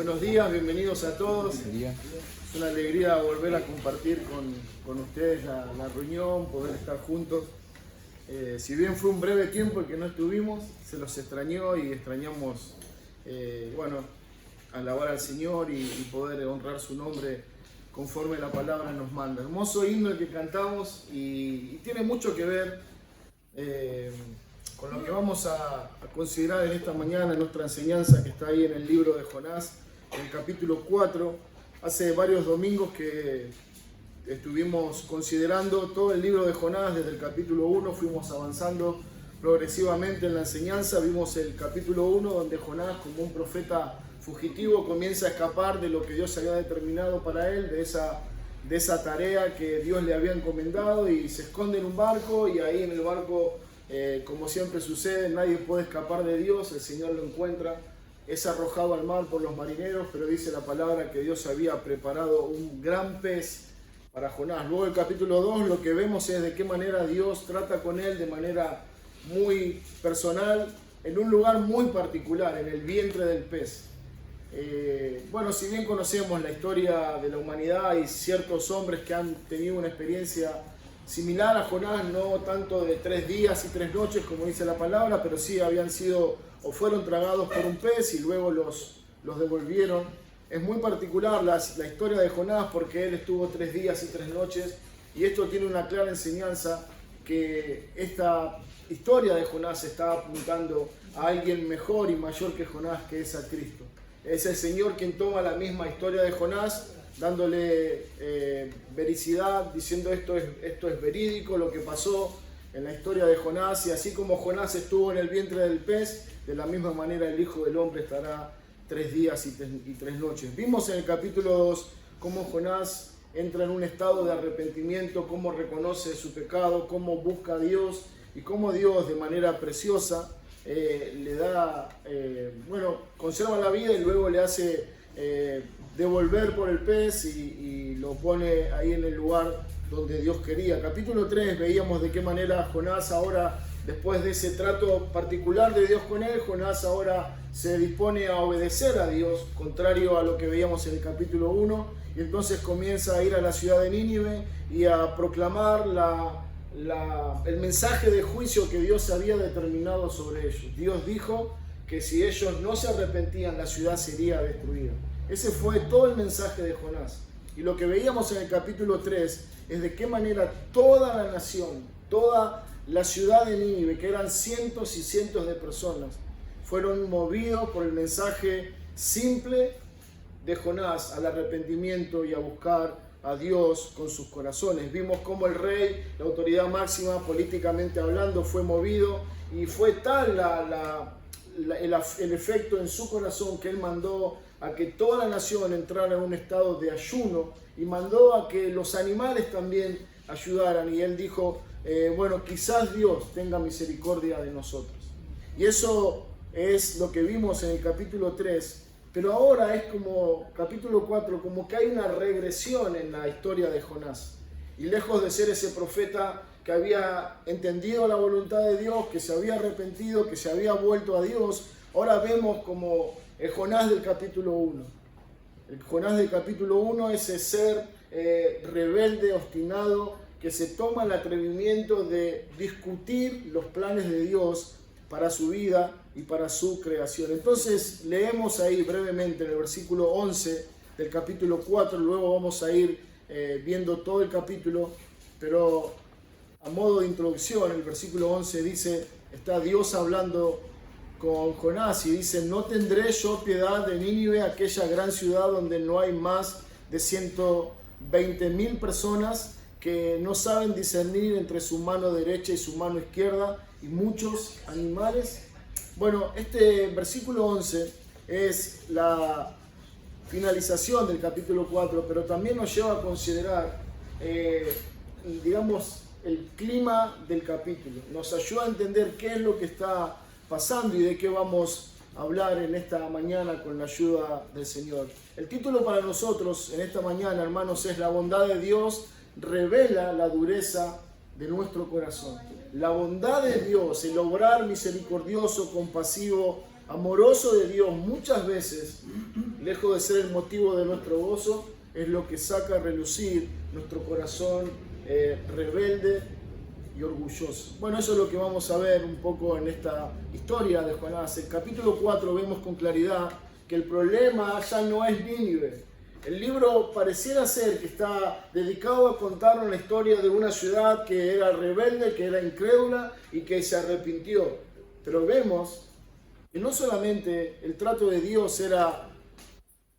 Buenos días, bienvenidos a todos. Es una alegría volver a compartir con ustedes la reunión, poder estar juntos. Si bien fue un breve tiempo el que no estuvimos, se los extrañó y extrañamos, alabar al Señor y poder honrar su nombre conforme la palabra nos manda. Hermoso himno el que cantamos y tiene mucho que ver con lo que vamos a considerar en esta mañana, en nuestra enseñanza que está ahí en el libro de Jonás, en el capítulo 4. Hace varios domingos que estuvimos considerando todo el libro de Jonás, desde el capítulo 1 fuimos avanzando progresivamente en la enseñanza. Vimos el capítulo 1 donde Jonás, como un profeta fugitivo, comienza a escapar de lo que Dios había determinado para él, de esa tarea que Dios le había encomendado, y se esconde en un barco, y ahí en el barco, como siempre sucede, nadie puede escapar de Dios. El Señor lo encuentra, es arrojado al mar por los marineros, pero dice la palabra que Dios había preparado un gran pez para Jonás. Luego el capítulo 2 lo que vemos es de qué manera Dios trata con él de manera muy personal, en un lugar muy particular, en el vientre del pez. Si bien conocemos la historia de la humanidad y ciertos hombres que han tenido una experiencia similar a Jonás, no tanto de 3 días y 3 noches como dice la palabra, pero sí habían sido o fueron tragados por un pez y luego los devolvieron. Es muy particular la historia de Jonás porque él estuvo 3 días y 3 noches, y esto tiene una clara enseñanza, que esta historia de Jonás está apuntando a alguien mejor y mayor que Jonás, que es a Cristo. Es el Señor quien toma la misma historia de Jonás, dándole vericidad, diciendo esto es verídico, lo que pasó en la historia de Jonás, y así como Jonás estuvo en el vientre del pez, de la misma manera el Hijo del Hombre estará 3 días y 3 noches. Vimos en el capítulo 2 cómo Jonás entra en un estado de arrepentimiento, cómo reconoce su pecado, cómo busca a Dios, y cómo Dios de manera preciosa le da, conserva la vida y luego le hace devolver por el pez y lo pone ahí en el lugar donde Dios quería. Capítulo 3 veíamos de qué manera Jonás ahora, después de ese trato particular de Dios con él, Jonás ahora se dispone a obedecer a Dios, contrario a lo que veíamos en el capítulo 1, y entonces comienza a ir a la ciudad de Nínive y a proclamar el mensaje de juicio que Dios había determinado sobre ellos. Dios dijo que si ellos no se arrepentían, la ciudad sería destruida. Ese fue todo el mensaje de Jonás. Y lo que veíamos en el capítulo 3 es de qué manera toda la nación, toda la ciudad de Nínive, que eran cientos y cientos de personas, fueron movidos por el mensaje simple de Jonás al arrepentimiento y a buscar a Dios con sus corazones. Vimos cómo el rey, la autoridad máxima políticamente hablando, fue movido, y fue tal el efecto en su corazón que él mandó a que toda la nación entrara en un estado de ayuno, y mandó a que los animales también ayudaran, y él dijo, quizás Dios tenga misericordia de nosotros. Y eso es lo que vimos en el capítulo 3, pero ahora es como capítulo 4, como que hay una regresión en la historia de Jonás. Y lejos de ser ese profeta que había entendido la voluntad de Dios, que se había arrepentido, que se había vuelto a Dios, ahora vemos como el Jonás del capítulo 1. El Jonás del capítulo 1 es ese ser rebelde, obstinado, que se toma el atrevimiento de discutir los planes de Dios para su vida y para su creación. Entonces leemos ahí brevemente en el versículo 11 del capítulo 4, luego vamos a ir viendo todo el capítulo, pero a modo de introducción, el versículo 11 dice, está Dios hablando con Jonás y dice, no tendré yo piedad de Nínive, aquella gran ciudad donde no hay más de 120,000 personas que no saben discernir entre su mano derecha y su mano izquierda, y muchos animales. Bueno, este versículo 11 es la finalización del capítulo 4, pero también nos lleva a considerar, el clima del capítulo. Nos ayuda a entender qué es lo que está pasando y de qué vamos a hablar en esta mañana con la ayuda del Señor. El título para nosotros en esta mañana, hermanos, es La bondad de Dios revela la dureza de nuestro corazón. La bondad de Dios, el obrar misericordioso, compasivo, amoroso de Dios, muchas veces lejos de ser el motivo de nuestro gozo, es lo que saca a relucir nuestro corazón rebelde y orgulloso. Bueno, eso es lo que vamos a ver un poco en esta historia de Jonás. En el capítulo 4 vemos con claridad que el problema ya no es Nínive. El libro pareciera ser que está dedicado a contar una historia de una ciudad que era rebelde, que era incrédula y que se arrepintió. Pero vemos que no solamente el trato de Dios era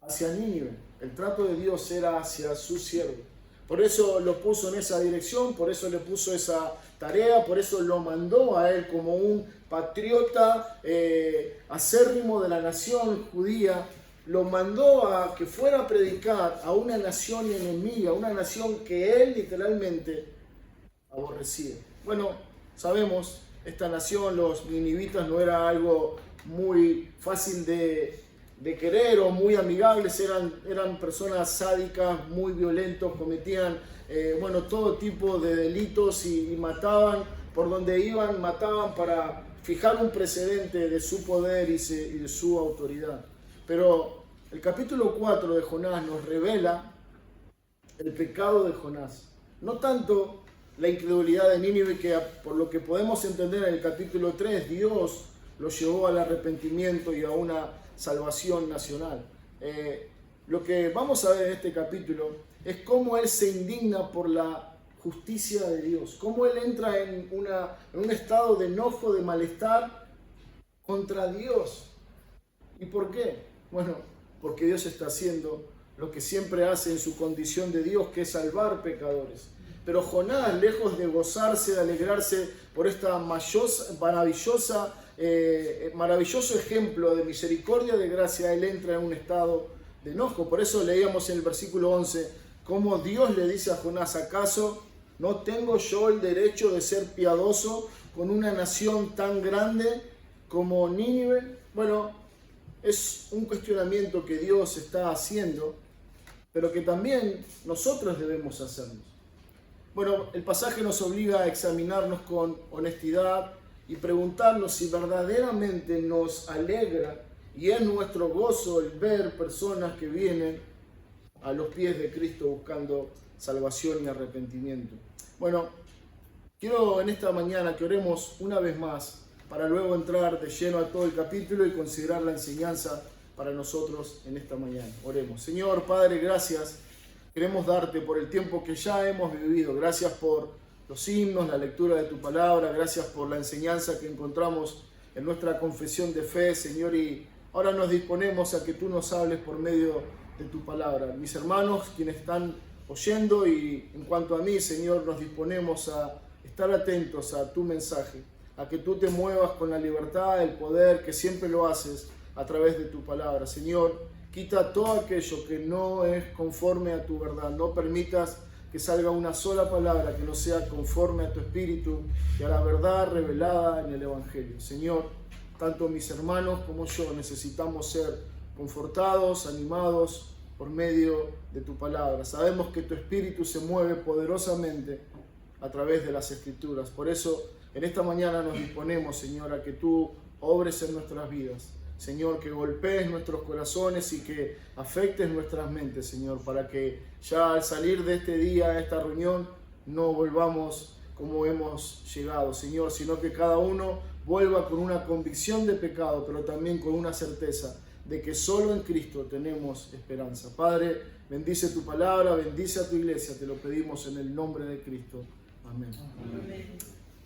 hacia Nínive, el trato de Dios era hacia su siervo. Por eso lo puso en esa dirección, por eso le puso esa tarea, por eso lo mandó a él como un patriota acérrimo de la nación judía. Lo mandó a que fuera a predicar a una nación enemiga, una nación que él literalmente aborrecía. Bueno, sabemos, esta nación, los ninivitas, no era algo muy fácil de querer o muy amigables, eran personas sádicas, muy violentos, cometían todo tipo de delitos y mataban, por donde iban mataban para fijar un precedente de su poder y de su autoridad. Pero el capítulo 4 de Jonás nos revela el pecado de Jonás. No tanto la incredulidad de Nínive, que por lo que podemos entender en el capítulo 3, Dios lo llevó al arrepentimiento y a una salvación nacional. Lo que vamos a ver en este capítulo es cómo él se indigna por la justicia de Dios, cómo él entra en un estado de enojo, de malestar contra Dios. ¿Y por qué? Bueno, porque Dios está haciendo lo que siempre hace en su condición de Dios, que es salvar pecadores. Pero Jonás, lejos de gozarse, de alegrarse por esta maravilloso ejemplo de misericordia, de gracia, él entra en un estado de enojo. Por eso leíamos en el versículo 11 cómo Dios le dice a Jonás: ¿acaso no tengo yo el derecho de ser piadoso con una nación tan grande como Nínive? Bueno, es un cuestionamiento que Dios está haciendo, pero que también nosotros debemos hacernos. Bueno, el pasaje nos obliga a examinarnos con honestidad y preguntarnos si verdaderamente nos alegra y es nuestro gozo el ver personas que vienen a los pies de Cristo buscando salvación y arrepentimiento. Bueno, quiero en esta mañana que oremos una vez más para luego entrar de lleno a todo el capítulo y considerar la enseñanza para nosotros en esta mañana. Oremos. Señor Padre, gracias. Queremos darte por el tiempo que ya hemos vivido. Gracias por los himnos, la lectura de tu palabra. Gracias por la enseñanza que encontramos en nuestra confesión de fe, Señor. Y ahora nos disponemos a que tú nos hables por medio de tu palabra. Mis hermanos, quienes están oyendo, y en cuanto a mí, Señor, nos disponemos a estar atentos a tu mensaje, a que tú te muevas con la libertad, el poder, que siempre lo haces a través de tu palabra. Señor, quita todo aquello que no es conforme a tu verdad. No permitas que salga una sola palabra que no sea conforme a tu espíritu y a la verdad revelada en el Evangelio. Señor, tanto mis hermanos como yo necesitamos ser confortados, animados por medio de tu palabra. Sabemos que tu espíritu se mueve poderosamente a través de las Escrituras. Por eso, en esta mañana nos disponemos, Señor, a que tú obres en nuestras vidas. Señor, que golpees nuestros corazones y que afectes nuestras mentes, Señor, para que ya al salir de este día, esta reunión, no volvamos como hemos llegado, Señor, sino que cada uno vuelva con una convicción de pecado, pero también con una certeza de que solo en Cristo tenemos esperanza. Padre, bendice tu palabra, bendice a tu iglesia, te lo pedimos en el nombre de Cristo. Amén. Amén.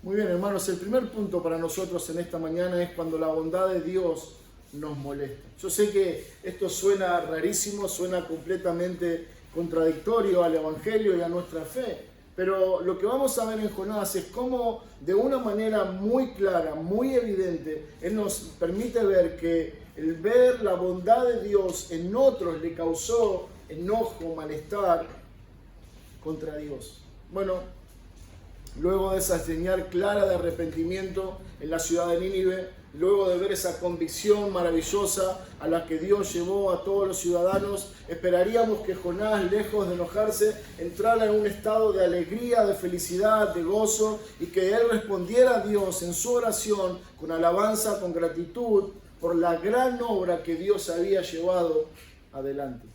Muy bien, hermanos, el primer punto para nosotros en esta mañana es cuando la bondad de Dios nos molesta. Yo sé que esto suena rarísimo, suena completamente contradictorio al Evangelio y a nuestra fe, pero lo que vamos a ver en Jonás es cómo de una manera muy clara, muy evidente, Él nos permite ver que el ver la bondad de Dios en otros le causó enojo, malestar contra Dios. Bueno, luego de esa señal clara de arrepentimiento en la ciudad de Nínive, luego de ver esa convicción maravillosa a la que Dios llevó a todos los ciudadanos, esperaríamos que Jonás, lejos de enojarse, entrara en un estado de alegría, de felicidad, de gozo, y que él respondiera a Dios en su oración con alabanza, con gratitud por la gran obra que Dios había llevado adelante.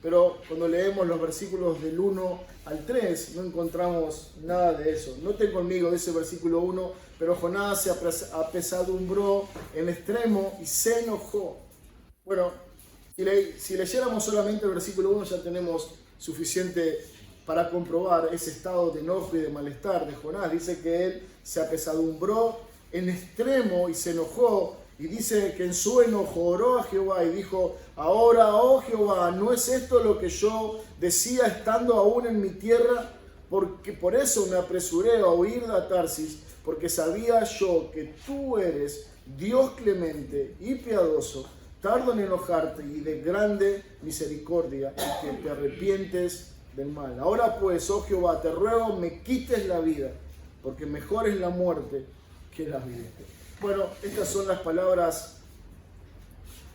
Pero cuando leemos los versículos del 1 al 3, no encontramos nada de eso. Noten conmigo de ese versículo 1, pero Jonás se apesadumbró en extremo y se enojó. Bueno, si leyéramos solamente el versículo 1 ya tenemos suficiente para comprobar ese estado de enojo y de malestar de Jonás. Dice que él se apesadumbró en extremo y se enojó, y dice que en su enojo oró a Jehová y dijo: ahora, oh Jehová, ¿no es esto lo que yo decía estando aún en mi tierra? Porque por eso me apresuré a huir de Tarsis, porque sabía yo que tú eres Dios clemente y piadoso, tardo en enojarte y de grande misericordia, y que te arrepientes del mal. Ahora pues, oh Jehová, te ruego me quites la vida, porque mejor es la muerte que la vida. Bueno, estas son las palabras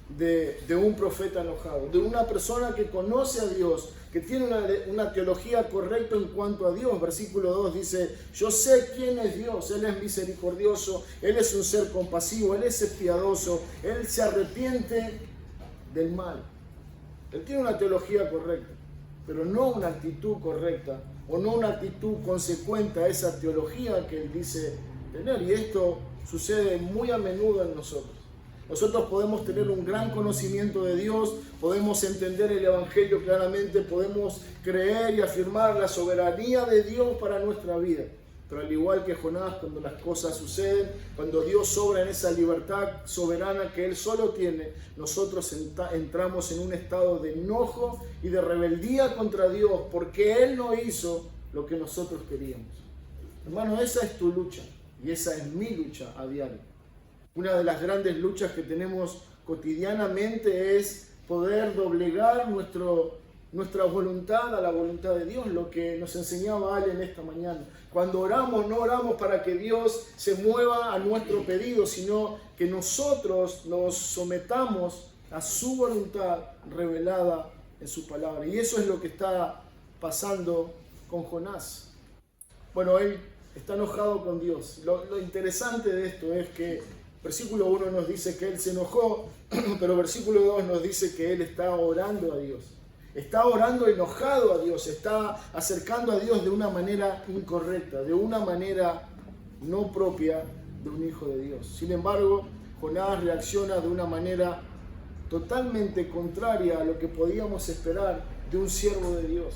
de un profeta enojado, de una persona que conoce a Dios, que tiene una teología correcta en cuanto a Dios. Versículo 2 dice: yo sé quién es Dios, Él es misericordioso, Él es un ser compasivo, Él es piadoso, Él se arrepiente del mal. Él tiene una teología correcta, pero no una actitud correcta, o no una actitud consecuente a esa teología que Él dice tener. Y esto sucede muy a menudo en nosotros. Nosotros podemos tener un gran conocimiento de Dios, podemos entender el Evangelio claramente, podemos creer y afirmar la soberanía de Dios para nuestra vida. Pero al igual que Jonás, cuando las cosas suceden, cuando Dios obra en esa libertad soberana que Él solo tiene, nosotros entramos en un estado de enojo y de rebeldía contra Dios, porque Él no hizo lo que nosotros queríamos. Hermano, esa es tu lucha y esa es mi lucha a diario. Una de las grandes luchas que tenemos cotidianamente es poder doblegar nuestra voluntad a la voluntad de Dios, lo que nos enseñaba Ale en esta mañana. Cuando oramos, no oramos para que Dios se mueva a nuestro pedido, sino que nosotros nos sometamos a su voluntad revelada en su palabra. Y eso es lo que está pasando con Jonás. Bueno, él está enojado con Dios. Lo interesante de esto es que versículo 1 nos dice que él se enojó, pero versículo 2 nos dice que él está orando a Dios. Está orando enojado a Dios, está acercando a Dios de una manera incorrecta, de una manera no propia de un hijo de Dios. Sin embargo, Jonás reacciona de una manera totalmente contraria a lo que podíamos esperar de un siervo de Dios.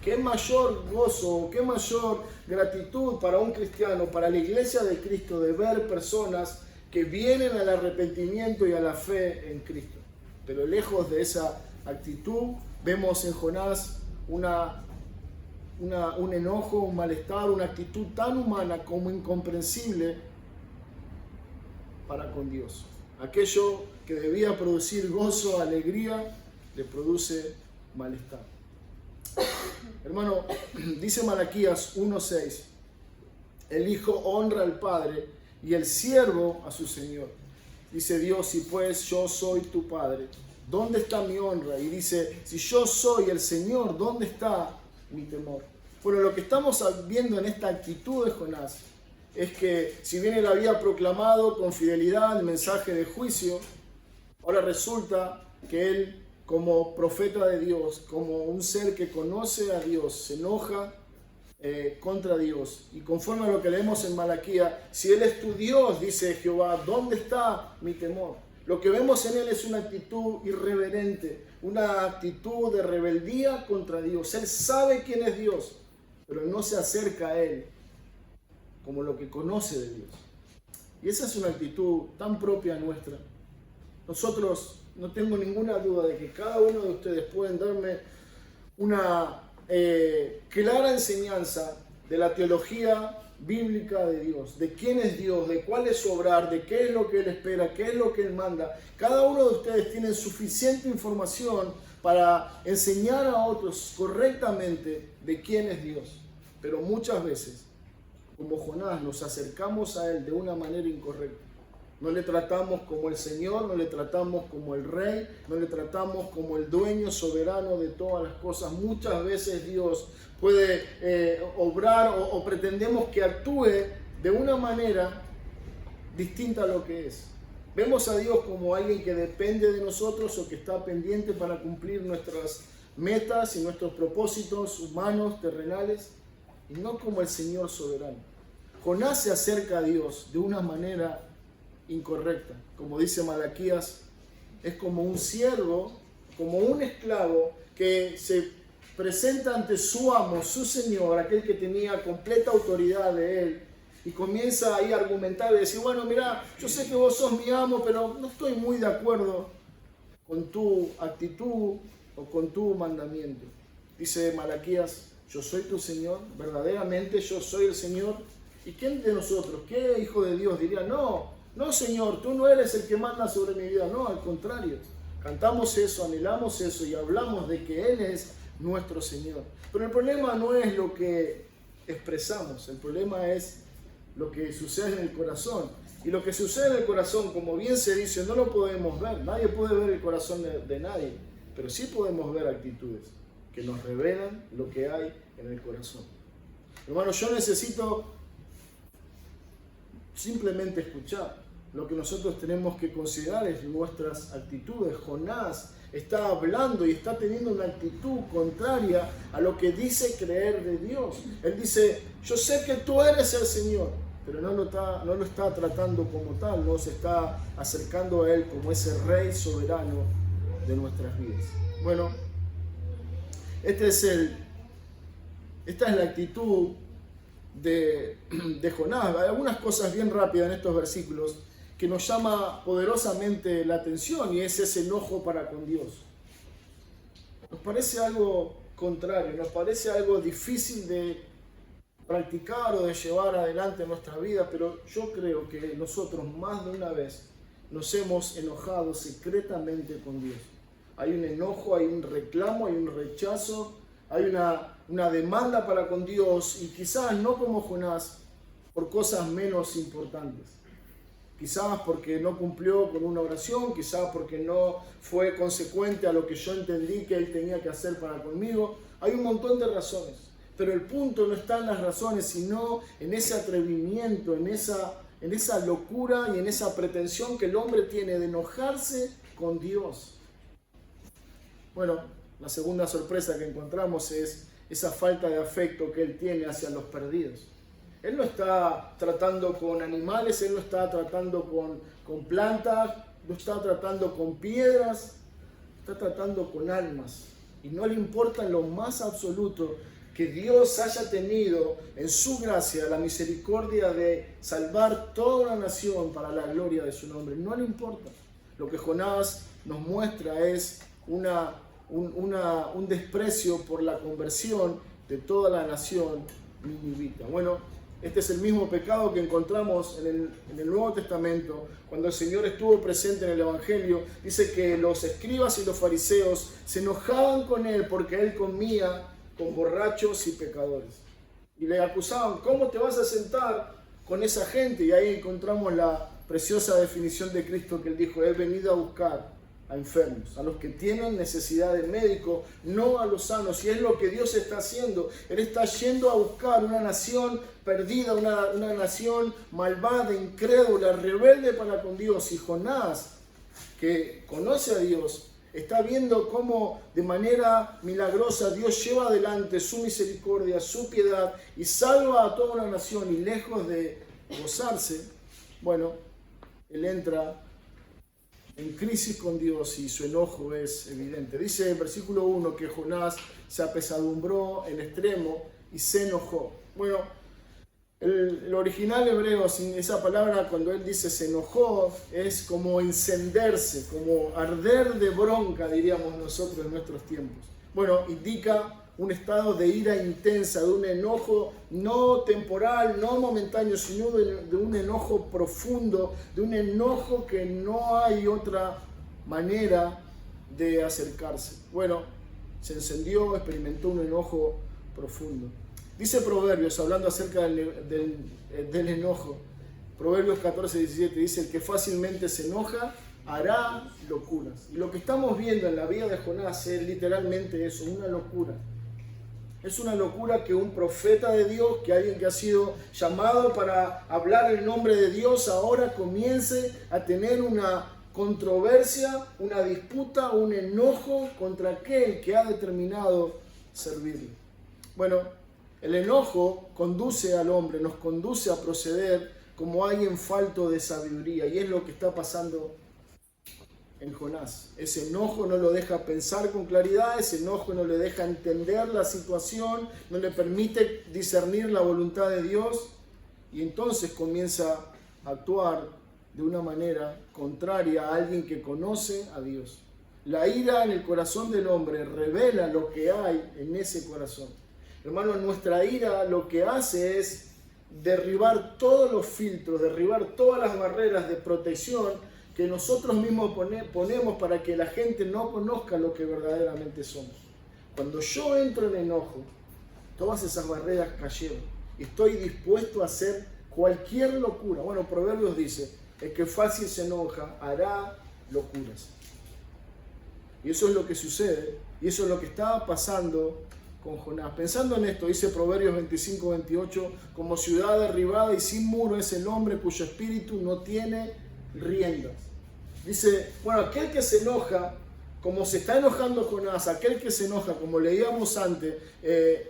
¿Qué mayor gozo, qué mayor gratitud para un cristiano, para la iglesia de Cristo, de ver personas que vienen al arrepentimiento y a la fe en Cristo? Pero lejos de esa actitud, vemos en Jonás un enojo, un malestar, una actitud tan humana como incomprensible para con Dios. Aquello que debía producir gozo, alegría, le produce malestar. Hermano, dice Malaquías 1:6, el hijo honra al padre y el siervo a su señor. Dice Dios: y pues yo soy tu padre, ¿dónde está mi honra? Y dice: si yo soy el Señor, ¿dónde está mi temor? Bueno, lo que estamos viendo en esta actitud de Jonás es que si bien él había proclamado con fidelidad el mensaje de juicio, ahora resulta que él, como profeta de Dios, como un ser que conoce a Dios, se enoja contra Dios. Y conforme a lo que leemos en Malaquías, si Él es tu Dios, dice Jehová, ¿dónde está mi temor? Lo que vemos en Él es una actitud irreverente, una actitud de rebeldía contra Dios. Él sabe quién es Dios, pero no se acerca a Él como lo que conoce de Dios. Y esa es una actitud tan propia nuestra. Nosotros, no tengo ninguna duda de que cada uno de ustedes pueden darme una clara enseñanza de la teología bíblica de Dios, de quién es Dios, de cuál es su obrar, de qué es lo que Él espera, qué es lo que Él manda. Cada uno de ustedes tiene suficiente información para enseñar a otros correctamente de quién es Dios. Pero muchas veces, como Jonás, nos acercamos a Él de una manera incorrecta. No le tratamos como el Señor, no le tratamos como el Rey, no le tratamos como el dueño soberano de todas las cosas. Muchas veces Dios puede obrar o pretendemos que actúe de una manera distinta a lo que es. Vemos a Dios como alguien que depende de nosotros o que está pendiente para cumplir nuestras metas y nuestros propósitos humanos, terrenales, y no como el Señor soberano. Jonás se acerca a Dios de una manera incorrecta. Como dice Malaquías, es como un siervo, como un esclavo que se presenta ante su amo, su señor, aquel que tenía completa autoridad de él, y comienza ahí a argumentar y decir, bueno, mira, yo sé que vos sos mi amo, pero no estoy muy de acuerdo con tu actitud o con tu mandamiento. Dice Malaquías, yo soy tu Señor, verdaderamente yo soy el Señor. ¿Y quién de nosotros, qué hijo de Dios diría, no, Señor, tú no eres el que manda sobre mi vida? No, al contrario, cantamos eso, anhelamos eso y hablamos de que Él es nuestro Señor. Pero el problema no es lo que expresamos, el problema es lo que sucede en el corazón. Y lo que sucede en el corazón, como bien se dice, no lo podemos ver. Nadie puede ver el corazón de nadie, pero sí podemos ver actitudes que nos revelan lo que hay en el corazón. Hermano, yo necesito simplemente escuchar. Lo que nosotros tenemos que considerar es nuestras actitudes. Jonás está hablando y está teniendo una actitud contraria a lo que dice creer de Dios. Él dice, yo sé que tú eres el Señor, pero no lo está tratando como tal, no se está acercando a Él como ese Rey soberano de nuestras vidas. Bueno, esta es la actitud de Jonás. Hay algunas cosas bien rápidas en estos versículos que nos llama poderosamente la atención, y es ese enojo para con Dios. Nos parece algo contrario, nos parece algo difícil de practicar o de llevar adelante en nuestra vida, pero yo creo que nosotros más de una vez nos hemos enojado secretamente con Dios. Hay un enojo, hay un reclamo, hay un rechazo, hay una demanda para con Dios, y quizás no como Jonás, por cosas menos importantes. Quizás porque no cumplió con una oración, quizás porque no fue consecuente a lo que yo entendí que él tenía que hacer para conmigo. Hay un montón de razones, pero el punto no está en las razones, sino en ese atrevimiento, en esa locura y en esa pretensión que el hombre tiene de enojarse con Dios. Bueno, la segunda sorpresa que encontramos es esa falta de afecto que él tiene hacia los perdidos. Él no está tratando con animales, él no está tratando con plantas, no está tratando con piedras, está tratando con almas. Y no le importa en lo más absoluto que Dios haya tenido en su gracia la misericordia de salvar toda una nación para la gloria de su nombre. No le importa. Lo que Jonás nos muestra es un desprecio por la conversión de toda la nación ninivita. Bueno, este es el mismo pecado que encontramos en el Nuevo Testamento. Cuando el Señor estuvo presente en el Evangelio, dice que los escribas y los fariseos se enojaban con él porque él comía con borrachos y pecadores. Y le acusaban, ¿cómo te vas a sentar con esa gente? Y ahí encontramos la preciosa definición de Cristo, que él dijo, he venido a buscar a enfermos, a los que tienen necesidad de médico, no a los sanos. Y es lo que Dios está haciendo. Él está yendo a buscar una nación perdida, una nación malvada, incrédula, rebelde para con Dios. Y Jonás, que conoce a Dios, está viendo cómo de manera milagrosa Dios lleva adelante su misericordia, su piedad, y salva a toda una nación. Y lejos de gozarse, bueno, él entra en crisis con Dios y su enojo es evidente. Dice en versículo 1 que Jonás se apesadumbró en extremo y se enojó. Bueno, el original hebreo, sin esa palabra, cuando él dice se enojó, es como encenderse, como arder de bronca, diríamos nosotros en nuestros tiempos. Bueno, indica un estado de ira intensa, de un enojo no temporal, no momentáneo, sino de un enojo profundo, de un enojo que no hay otra manera de acercarse. Bueno, se encendió, experimentó un enojo profundo. Dice Proverbios, hablando acerca del enojo, Proverbios 14:17, dice, el que fácilmente se enoja hará locuras. Y lo que estamos viendo en la vida de Jonás es literalmente eso, una locura. Es una locura que un profeta de Dios, que alguien que ha sido llamado para hablar el nombre de Dios, ahora comience a tener una controversia, una disputa, un enojo contra aquel que ha determinado servirle. Bueno, el enojo conduce al hombre, nos conduce a proceder como alguien falto de sabiduría, y es lo que está pasando en Jonás. Ese enojo no lo deja pensar con claridad, ese enojo no le deja entender la situación, no le permite discernir la voluntad de Dios, y entonces comienza a actuar de una manera contraria a alguien que conoce a Dios. La ira en el corazón del hombre revela lo que hay en ese corazón. Hermano, nuestra ira lo que hace es derribar todos los filtros, derribar todas las barreras de protección que nosotros mismos ponemos para que la gente no conozca lo que verdaderamente somos. Cuando yo entro en enojo, todas esas barreras cayeron y estoy dispuesto a hacer cualquier locura. Bueno, Proverbios dice, el que fácil se enoja hará locuras. Y eso es lo que sucede, y eso es lo que estaba pasando con Jonás. Pensando en esto, dice Proverbios 25-28, como ciudad derribada y sin muro es el hombre cuyo espíritu no tiene riendas. Dice, bueno, aquel que se enoja, como se está enojando Jonás, aquel que se enoja, como leíamos antes,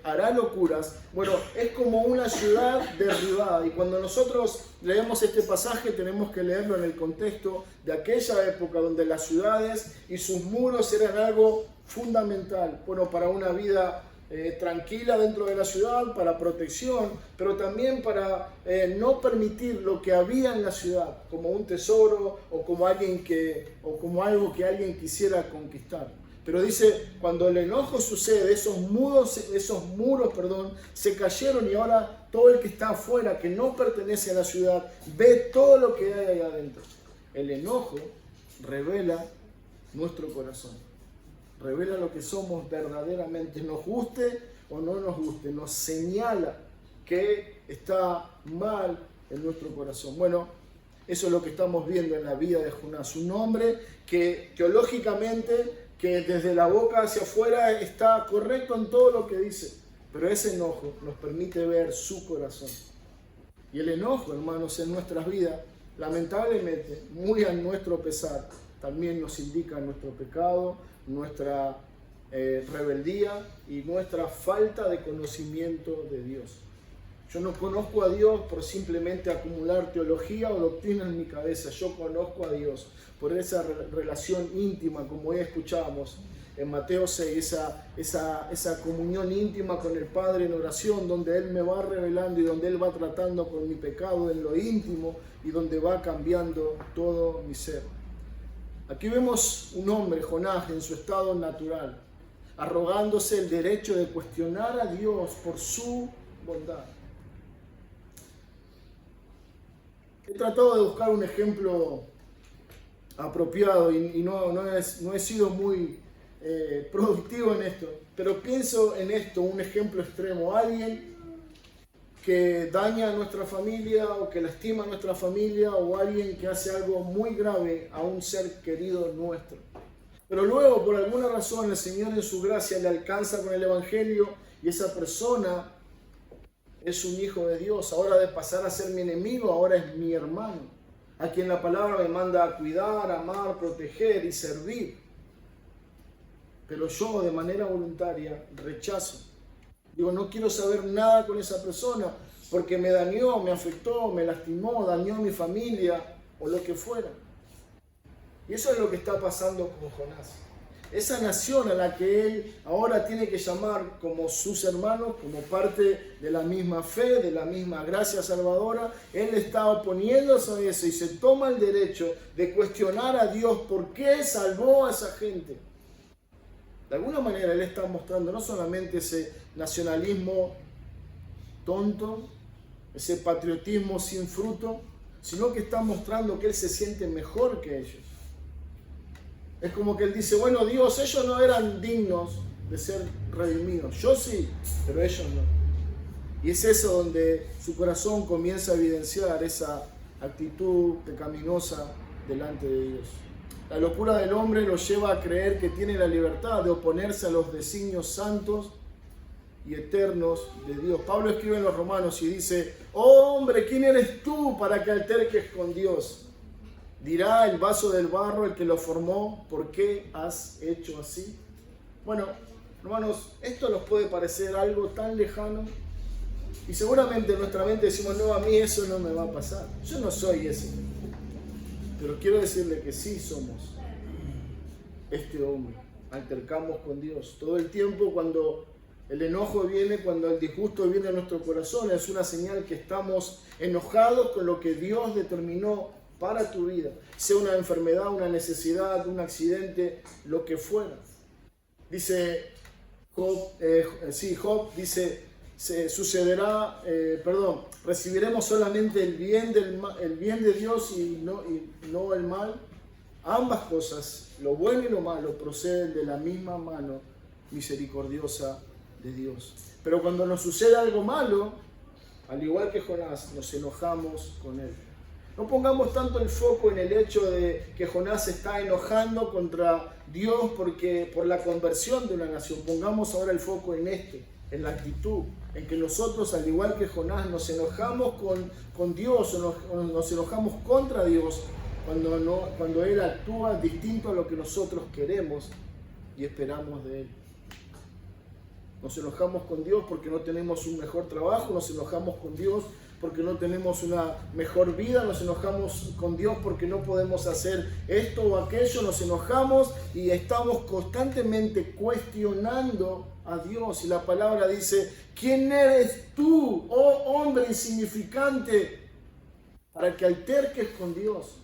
hará locuras. Bueno, es como una ciudad derribada. Y cuando nosotros leemos este pasaje, tenemos que leerlo en el contexto de aquella época donde las ciudades y sus muros eran algo fundamental, bueno, para una vida tranquila dentro de la ciudad, para protección, pero también para no permitir lo que había en la ciudad como un tesoro o como algo que alguien quisiera conquistar. Pero dice, cuando el enojo sucede, esos muros, se cayeron, y ahora todo el que está afuera, que no pertenece a la ciudad, ve todo lo que hay ahí adentro. El enojo revela nuestro corazón. Revela lo que somos verdaderamente, nos guste o no nos guste, nos señala que está mal en nuestro corazón. Bueno, eso es lo que estamos viendo en la vida de Jonás, un hombre que teológicamente, que desde la boca hacia afuera está correcto en todo lo que dice, pero ese enojo nos permite ver su corazón. Y el enojo, hermanos, en nuestras vidas, lamentablemente, muy a nuestro pesar, también nos indica nuestro pecado, nuestra rebeldía y nuestra falta de conocimiento de Dios. Yo no conozco a Dios por simplemente acumular teología o doctrina en mi cabeza. Yo conozco a Dios por esa relación íntima, como hoy escuchábamos en Mateo 6, esa comunión íntima con el Padre en oración, donde Él me va revelando y donde Él va tratando con mi pecado en lo íntimo y donde va cambiando todo mi ser. Aquí vemos un hombre, Jonás, en su estado natural, arrogándose el derecho de cuestionar a Dios por su bondad. He tratado de buscar un ejemplo apropiado y no he sido muy productivo en esto, pero pienso en esto, un ejemplo extremo, alguien que daña a nuestra familia o que lastima a nuestra familia, o alguien que hace algo muy grave a un ser querido nuestro. Pero luego, por alguna razón, el Señor en su gracia le alcanza con el Evangelio y esa persona es un hijo de Dios. Ahora, de pasar a ser mi enemigo, ahora es mi hermano, a quien la palabra me manda a cuidar, amar, proteger y servir. Pero yo, de manera voluntaria, rechazo. Digo, no quiero saber nada con esa persona porque me dañó, me afectó, me lastimó, dañó a mi familia o lo que fuera. Y eso es lo que está pasando con Jonás. Esa nación a la que él ahora tiene que llamar como sus hermanos, como parte de la misma fe, de la misma gracia salvadora, él está oponiéndose a eso y se toma el derecho de cuestionar a Dios por qué salvó a esa gente. De alguna manera él está mostrando no solamente ese nacionalismo tonto, ese patriotismo sin fruto, sino que está mostrando que él se siente mejor que ellos. Es como que él dice, bueno, Dios, ellos no eran dignos de ser redimidos. Yo sí, pero ellos no. Y es eso donde su corazón comienza a evidenciar esa actitud pecaminosa delante de Dios. La locura del hombre lo lleva a creer que tiene la libertad de oponerse a los designios santos y eternos de Dios. Pablo escribe en los Romanos y dice: oh hombre, ¿quién eres tú para que alterques con Dios? Dirá el vaso del barro, el que lo formó: ¿por qué has hecho así? Bueno, hermanos, esto nos puede parecer algo tan lejano y seguramente en nuestra mente decimos: no, a mí eso no me va a pasar, yo no soy ese. Pero quiero decirle que sí somos este hombre. Altercamos con Dios todo el tiempo. Cuando el enojo viene, cuando el disgusto viene a nuestro corazón, es una señal que estamos enojados con lo que Dios determinó para tu vida, sea una enfermedad, una necesidad, un accidente, lo que fuera. Dice Job dice: recibiremos solamente el bien de Dios y no el mal. Ambas cosas, lo bueno y lo malo, proceden de la misma mano misericordiosa de Dios. Pero cuando nos sucede algo malo, al igual que Jonás, nos enojamos con él. No pongamos tanto el foco en el hecho de que Jonás se está enojando contra Dios por la conversión de una nación. Pongamos ahora el foco en la actitud, en que nosotros, al igual que Jonás, nos enojamos con Dios o nos enojamos contra Dios cuando Él actúa distinto a lo que nosotros queremos y esperamos de Él. Nos enojamos con Dios porque no tenemos un mejor trabajo, nos enojamos con Dios porque no tenemos una mejor vida, nos enojamos con Dios porque no podemos hacer esto o aquello, nos enojamos y estamos constantemente cuestionando a Dios. Y la palabra dice: ¿quién eres tú, oh hombre insignificante, para que alterques con Dios?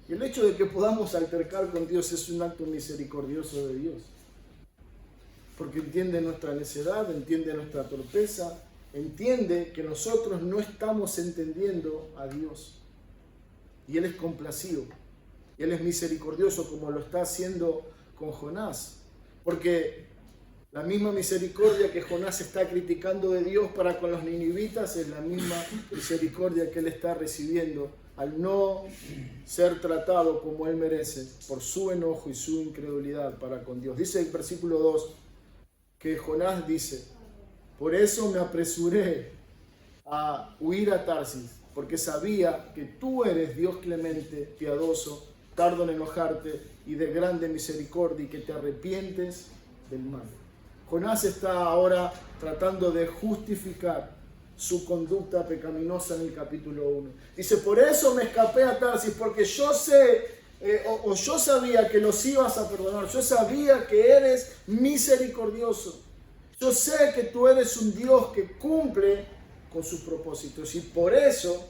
Y el hecho de que podamos altercar con Dios es un acto misericordioso de Dios, porque entiende nuestra necedad, entiende nuestra torpeza, entiende que nosotros no estamos entendiendo a Dios. Y Él es complacido, y Él es misericordioso, como lo está haciendo con Jonás. Porque la misma misericordia que Jonás está criticando de Dios para con los ninivitas es la misma misericordia que Él está recibiendo al no ser tratado como Él merece por su enojo y su incredulidad para con Dios. Dice el versículo 2 que Jonás dice: por eso me apresuré a huir a Tarsis, porque sabía que tú eres Dios clemente, piadoso, tardo en enojarte y de grande misericordia, y que te arrepientes del mal. Jonás está ahora tratando de justificar su conducta pecaminosa en el capítulo 1. Dice: por eso me escapé a Tarsis, porque yo sabía que los ibas a perdonar, yo sabía que eres misericordioso. Yo sé que tú eres un Dios que cumple con sus propósitos, y por eso,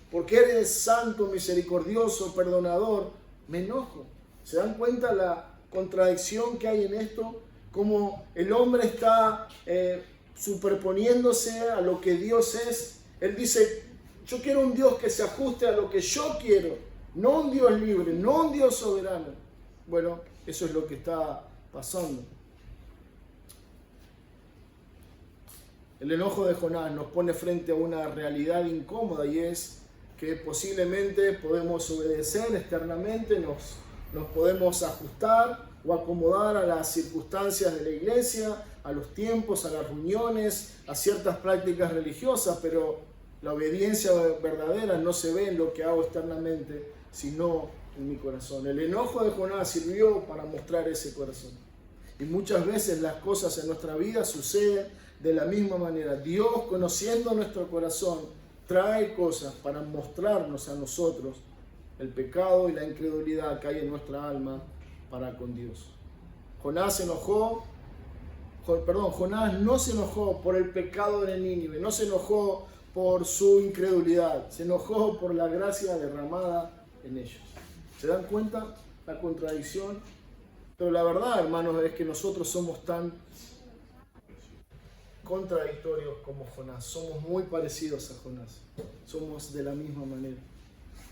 porque eres santo, misericordioso, perdonador, me enojo. ¿Se dan cuenta la contradicción que hay en esto? Como el hombre está superponiéndose a lo que Dios es. Él dice: yo quiero un Dios que se ajuste a lo que yo quiero, no un Dios libre, no un Dios soberano. Bueno, eso es lo que está pasando. El enojo de Jonás nos pone frente a una realidad incómoda, y es que posiblemente podemos obedecer externamente, nos podemos ajustar o acomodar a las circunstancias de la iglesia, a los tiempos, a las reuniones, a ciertas prácticas religiosas, pero la obediencia verdadera no se ve en lo que hago externamente, sino en mi corazón. El enojo de Jonás sirvió para mostrar ese corazón. Y muchas veces las cosas en nuestra vida suceden de la misma manera. Dios, conociendo nuestro corazón, trae cosas para mostrarnos a nosotros el pecado y la incredulidad que hay en nuestra alma para con Dios. Jonás no se enojó por el pecado de Nínive, no se enojó por su incredulidad, se enojó por la gracia derramada en ellos. ¿Se dan cuenta la contradicción? Pero la verdad, hermanos, es que nosotros somos tan contradictorios como Jonás. Somos muy parecidos a Jonás. Somos de la misma manera.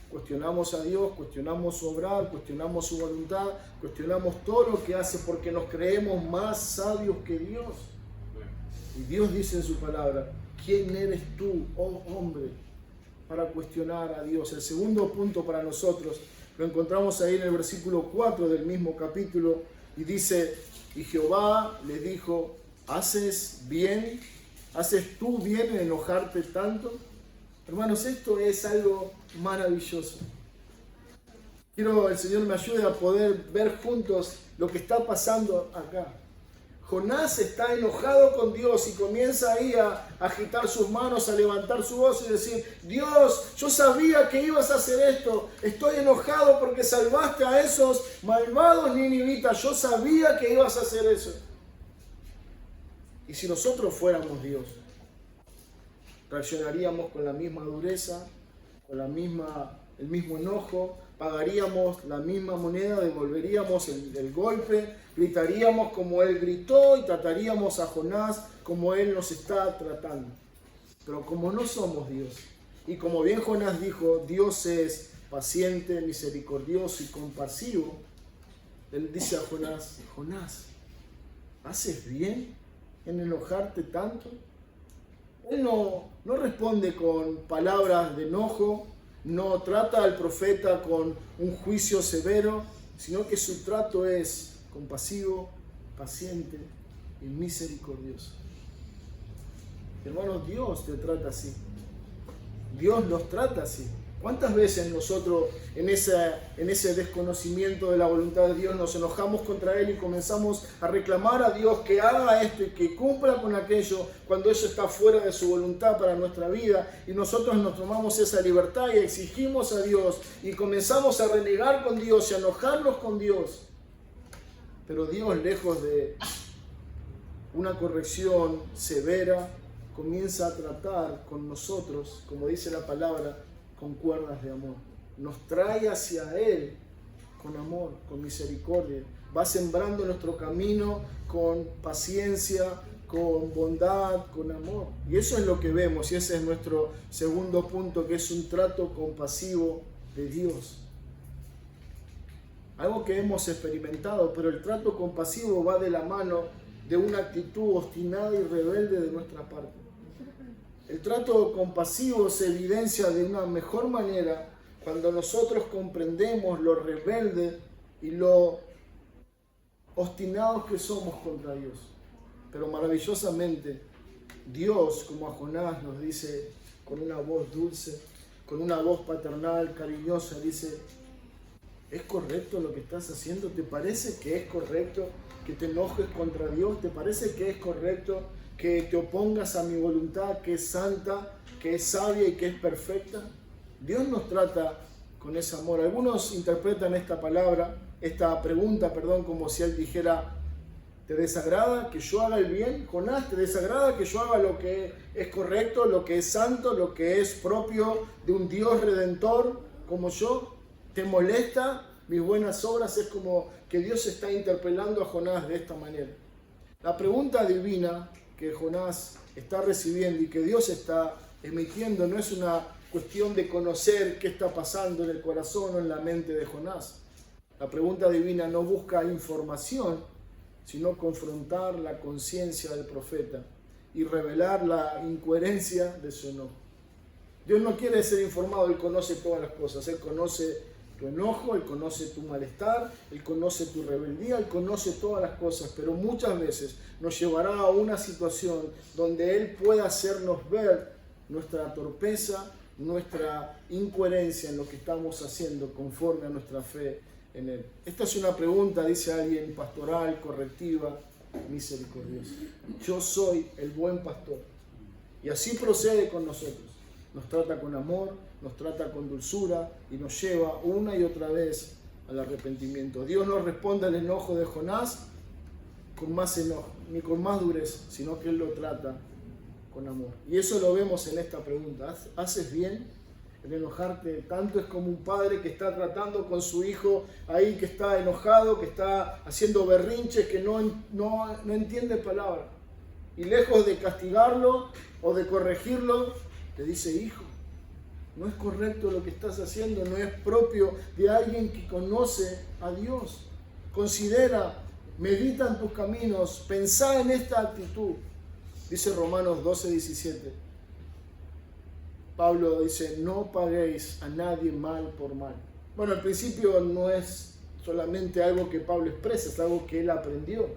Cuestionamos a Dios, cuestionamos su obrar, cuestionamos su voluntad, cuestionamos todo lo que hace porque nos creemos más sabios que Dios. Y Dios dice en su palabra: ¿quién eres tú, oh hombre, para cuestionar a Dios? El segundo punto para nosotros lo encontramos ahí en el versículo 4 del mismo capítulo, y dice: y Jehová le dijo ¿Haces bien? ¿Haces tú bien en enojarte tanto? Hermanos, esto es algo maravilloso. Quiero que el Señor me ayude a poder ver juntos lo que está pasando acá. Jonás está enojado con Dios y comienza ahí a agitar sus manos, a levantar su voz y decir: Dios, yo sabía que ibas a hacer esto. Estoy enojado porque salvaste a esos malvados ninivitas. Yo sabía que ibas a hacer eso. Y si nosotros fuéramos Dios, reaccionaríamos con la misma dureza, con el mismo enojo, pagaríamos la misma moneda, devolveríamos el golpe, gritaríamos como él gritó y trataríamos a Jonás como él nos está tratando. Pero como no somos Dios, y como bien Jonás dijo, Dios es paciente, misericordioso y compasivo, él dice a Jonás: Jonás, ¿haces bien en enojarte tanto? Él no responde con palabras de enojo, no trata al profeta con un juicio severo, sino que su trato es compasivo, paciente y misericordioso. Hermanos, Dios te trata así. Dios nos trata así. ¿Cuántas veces nosotros en ese desconocimiento de la voluntad de Dios nos enojamos contra Él y comenzamos a reclamar a Dios que haga esto y que cumpla con aquello cuando eso está fuera de su voluntad para nuestra vida? Y nosotros nos tomamos esa libertad y exigimos a Dios y comenzamos a renegar con Dios y a enojarnos con Dios. Pero Dios, lejos de una corrección severa, comienza a tratar con nosotros, como dice la palabra, con cuerdas de amor. Nos trae hacia Él con amor, con misericordia. Va sembrando nuestro camino con paciencia, con bondad, con amor. Y eso es lo que vemos, y ese es nuestro segundo punto, que es un trato compasivo de Dios. Algo que hemos experimentado, pero el trato compasivo va de la mano de una actitud obstinada y rebelde de nuestra parte. El trato compasivo se evidencia de una mejor manera cuando nosotros comprendemos lo rebelde y lo obstinados que somos contra Dios. Pero maravillosamente, Dios, como a Jonás, nos dice con una voz dulce, con una voz paternal, cariñosa, dice: ¿es correcto lo que estás haciendo? ¿Te parece que es correcto que te enojes contra Dios? ¿Te parece que es correcto que te opongas a mi voluntad, que es santa, que es sabia y que es perfecta? Dios nos trata con ese amor. Algunos interpretan esta pregunta, como si Él dijera: ¿te desagrada que yo haga el bien? Jonás, ¿te desagrada que yo haga lo que es correcto, lo que es santo, lo que es propio de un Dios redentor como yo? ¿Te molesta mis buenas obras? Es como que Dios está interpelando a Jonás de esta manera. La pregunta divina que Jonás está recibiendo y que Dios está emitiendo no es una cuestión de conocer qué está pasando en el corazón o en la mente de Jonás. La pregunta divina no busca información, sino confrontar la conciencia del profeta y revelar la incoherencia de su enojo. Dios no quiere ser informado, Él conoce todas las cosas. Él conoce tu enojo, Él conoce tu malestar, Él conoce tu rebeldía, Él conoce todas las cosas, pero muchas veces nos llevará a una situación donde Él pueda hacernos ver nuestra torpeza, nuestra incoherencia en lo que estamos haciendo conforme a nuestra fe en Él. Esta es una pregunta, dice alguien, pastoral, correctiva, misericordiosa. Yo soy el buen pastor. Y así procede con nosotros. Nos trata con amor, nos trata con dulzura y nos lleva una y otra vez al arrepentimiento. Dios no responde al enojo de Jonás con más enojo, ni con más dureza, sino que Él lo trata con amor. Y eso lo vemos en esta pregunta. ¿Haces bien en enojarte tanto? Es como un padre que está tratando con su hijo ahí, que está enojado, que está haciendo berrinches, que no entiende palabra. Y lejos de castigarlo o de corregirlo, le dice: hijo, no es correcto lo que estás haciendo, no es propio de alguien que conoce a Dios. Considera, medita en tus caminos, pensá en esta actitud. Dice Romanos 12:17. Pablo dice: no paguéis a nadie mal por mal. Bueno, al principio no es solamente algo que Pablo expresa, es algo que él aprendió.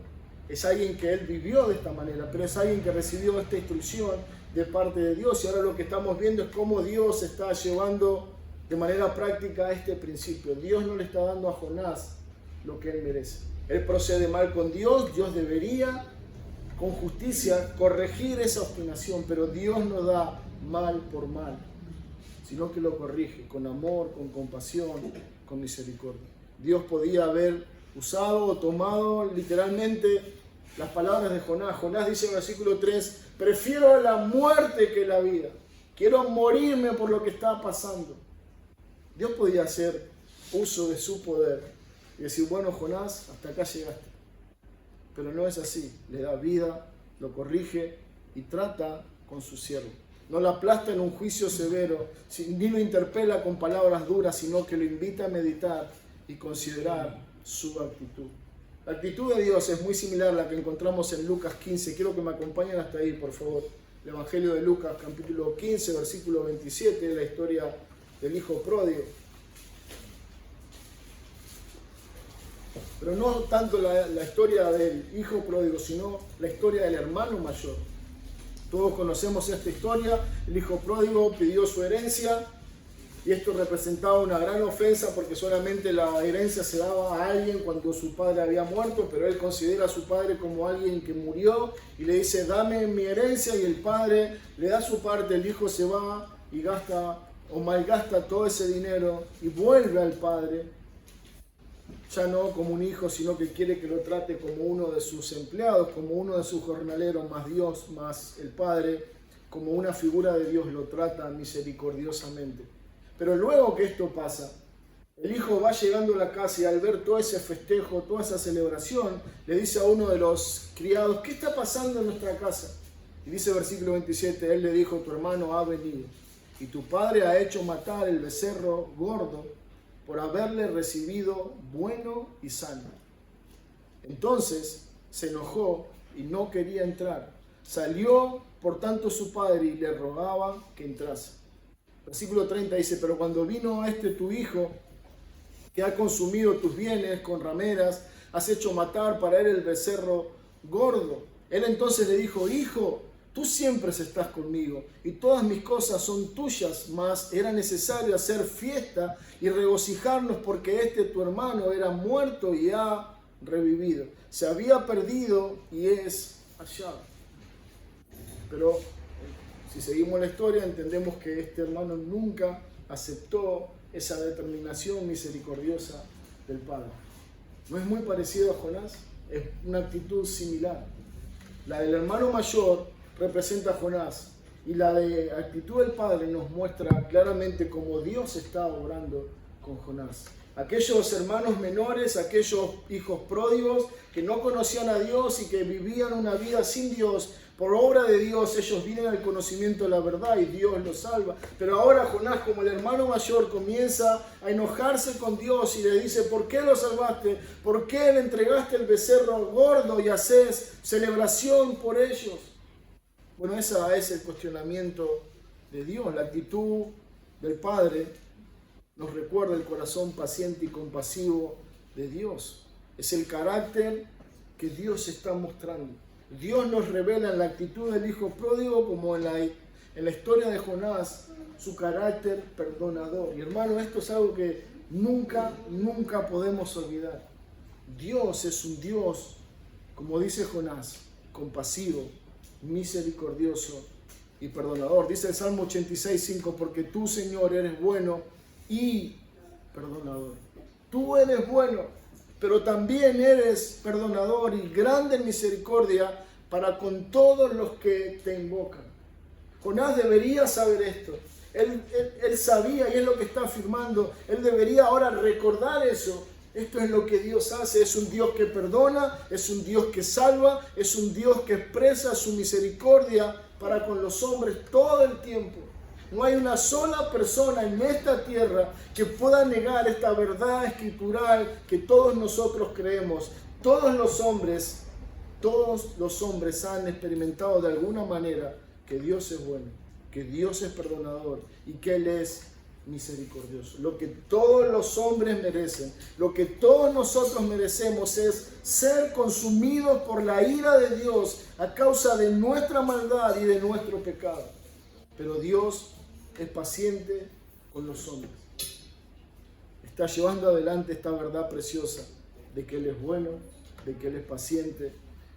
es alguien que él vivió de esta manera, pero es alguien que recibió esta instrucción de parte de Dios. Y ahora lo que estamos viendo es cómo Dios está llevando de manera práctica este principio. Dios no le está dando a Jonás lo que él merece. Él procede mal con Dios, Dios debería con justicia corregir esa obstinación, pero Dios no da mal por mal, sino que lo corrige con amor, con compasión, con misericordia. Dios podía haber usado o tomado literalmente las palabras de Jonás. Jonás dice en el versículo 3, prefiero la muerte que la vida. Quiero morirme por lo que está pasando. Dios podía hacer uso de su poder y decir, bueno, Jonás, hasta acá llegaste. Pero no es así. Le da vida, lo corrige y trata con su siervo. No lo aplasta en un juicio severo, ni lo interpela con palabras duras, sino que lo invita a meditar y considerar su actitud. La actitud de Dios es muy similar a la que encontramos en Lucas 15. Quiero que me acompañen hasta ahí, por favor. El Evangelio de Lucas, capítulo 15, versículo 27, la historia del hijo pródigo. Pero no tanto la historia del hijo pródigo, sino la historia del hermano mayor. Todos conocemos esta historia. El hijo pródigo pidió su herencia y esto representaba una gran ofensa porque solamente la herencia se daba a alguien cuando su padre había muerto, pero él considera a su padre como alguien que murió y le dice, dame mi herencia, y el padre le da su parte. El hijo se va y gasta o malgasta todo ese dinero y vuelve al padre, ya no como un hijo, sino que quiere que lo trate como uno de sus empleados, como uno de sus jornaleros, más Dios, más el Padre, como una figura de Dios, lo trata misericordiosamente. Pero luego que esto pasa, el hijo va llegando a la casa y al ver todo ese festejo, toda esa celebración, le dice a uno de los criados, ¿qué está pasando en nuestra casa? Y dice el versículo 27, él le dijo, tu hermano ha venido y tu padre ha hecho matar el becerro gordo por haberle recibido bueno y sano. Entonces se enojó y no quería entrar. Salió por tanto su padre y le rogaba que entrase. Versículo 30 dice, pero cuando vino tu hijo, que ha consumido tus bienes con rameras, has hecho matar para él el becerro gordo. Él entonces le dijo, hijo, tú siempre estás conmigo y todas mis cosas son tuyas, mas era necesario hacer fiesta y regocijarnos porque tu hermano era muerto y ha revivido. Se había perdido y es hallado. Pero si seguimos la historia entendemos que este hermano nunca aceptó esa determinación misericordiosa del Padre. ¿No es muy parecido a Jonás? Es una actitud similar. La del hermano mayor representa a Jonás y la de actitud del Padre nos muestra claramente cómo Dios está obrando con Jonás. Aquellos hermanos menores, aquellos hijos pródigos que no conocían a Dios y que vivían una vida sin Dios, por obra de Dios ellos vienen al conocimiento de la verdad y Dios los salva. Pero ahora Jonás, como el hermano mayor, comienza a enojarse con Dios y le dice, ¿por qué lo salvaste? ¿Por qué le entregaste el becerro gordo y haces celebración por ellos? Bueno, ese es el cuestionamiento de Dios. La actitud del Padre nos recuerda el corazón paciente y compasivo de Dios. Es el carácter que Dios está mostrando. Dios nos revela en la actitud del hijo pródigo como en la historia de Jonás su carácter perdonador. Y hermano, esto es algo que nunca podemos olvidar. Dios es un Dios, como dice Jonás, compasivo, misericordioso y perdonador. Dice el Salmo 86:5, porque tú, Señor, eres bueno y perdonador. Tú eres bueno, pero también eres perdonador y grande en misericordia para con todos los que te invocan. Jonás debería saber esto. Él sabía y es lo que está afirmando. Él debería ahora recordar eso. Esto es lo que Dios hace. Es un Dios que perdona, es un Dios que salva, es un Dios que expresa su misericordia para con los hombres todo el tiempo. No hay una sola persona en esta tierra que pueda negar esta verdad escritural que todos nosotros creemos. Todos los hombres han experimentado de alguna manera que Dios es bueno, que Dios es perdonador y que Él es misericordioso. Lo que todos los hombres merecen, lo que todos nosotros merecemos es ser consumidos por la ira de Dios a causa de nuestra maldad y de nuestro pecado. Pero Dios es paciente con los hombres. Está llevando adelante esta verdad preciosa de que Él es bueno, de que Él es paciente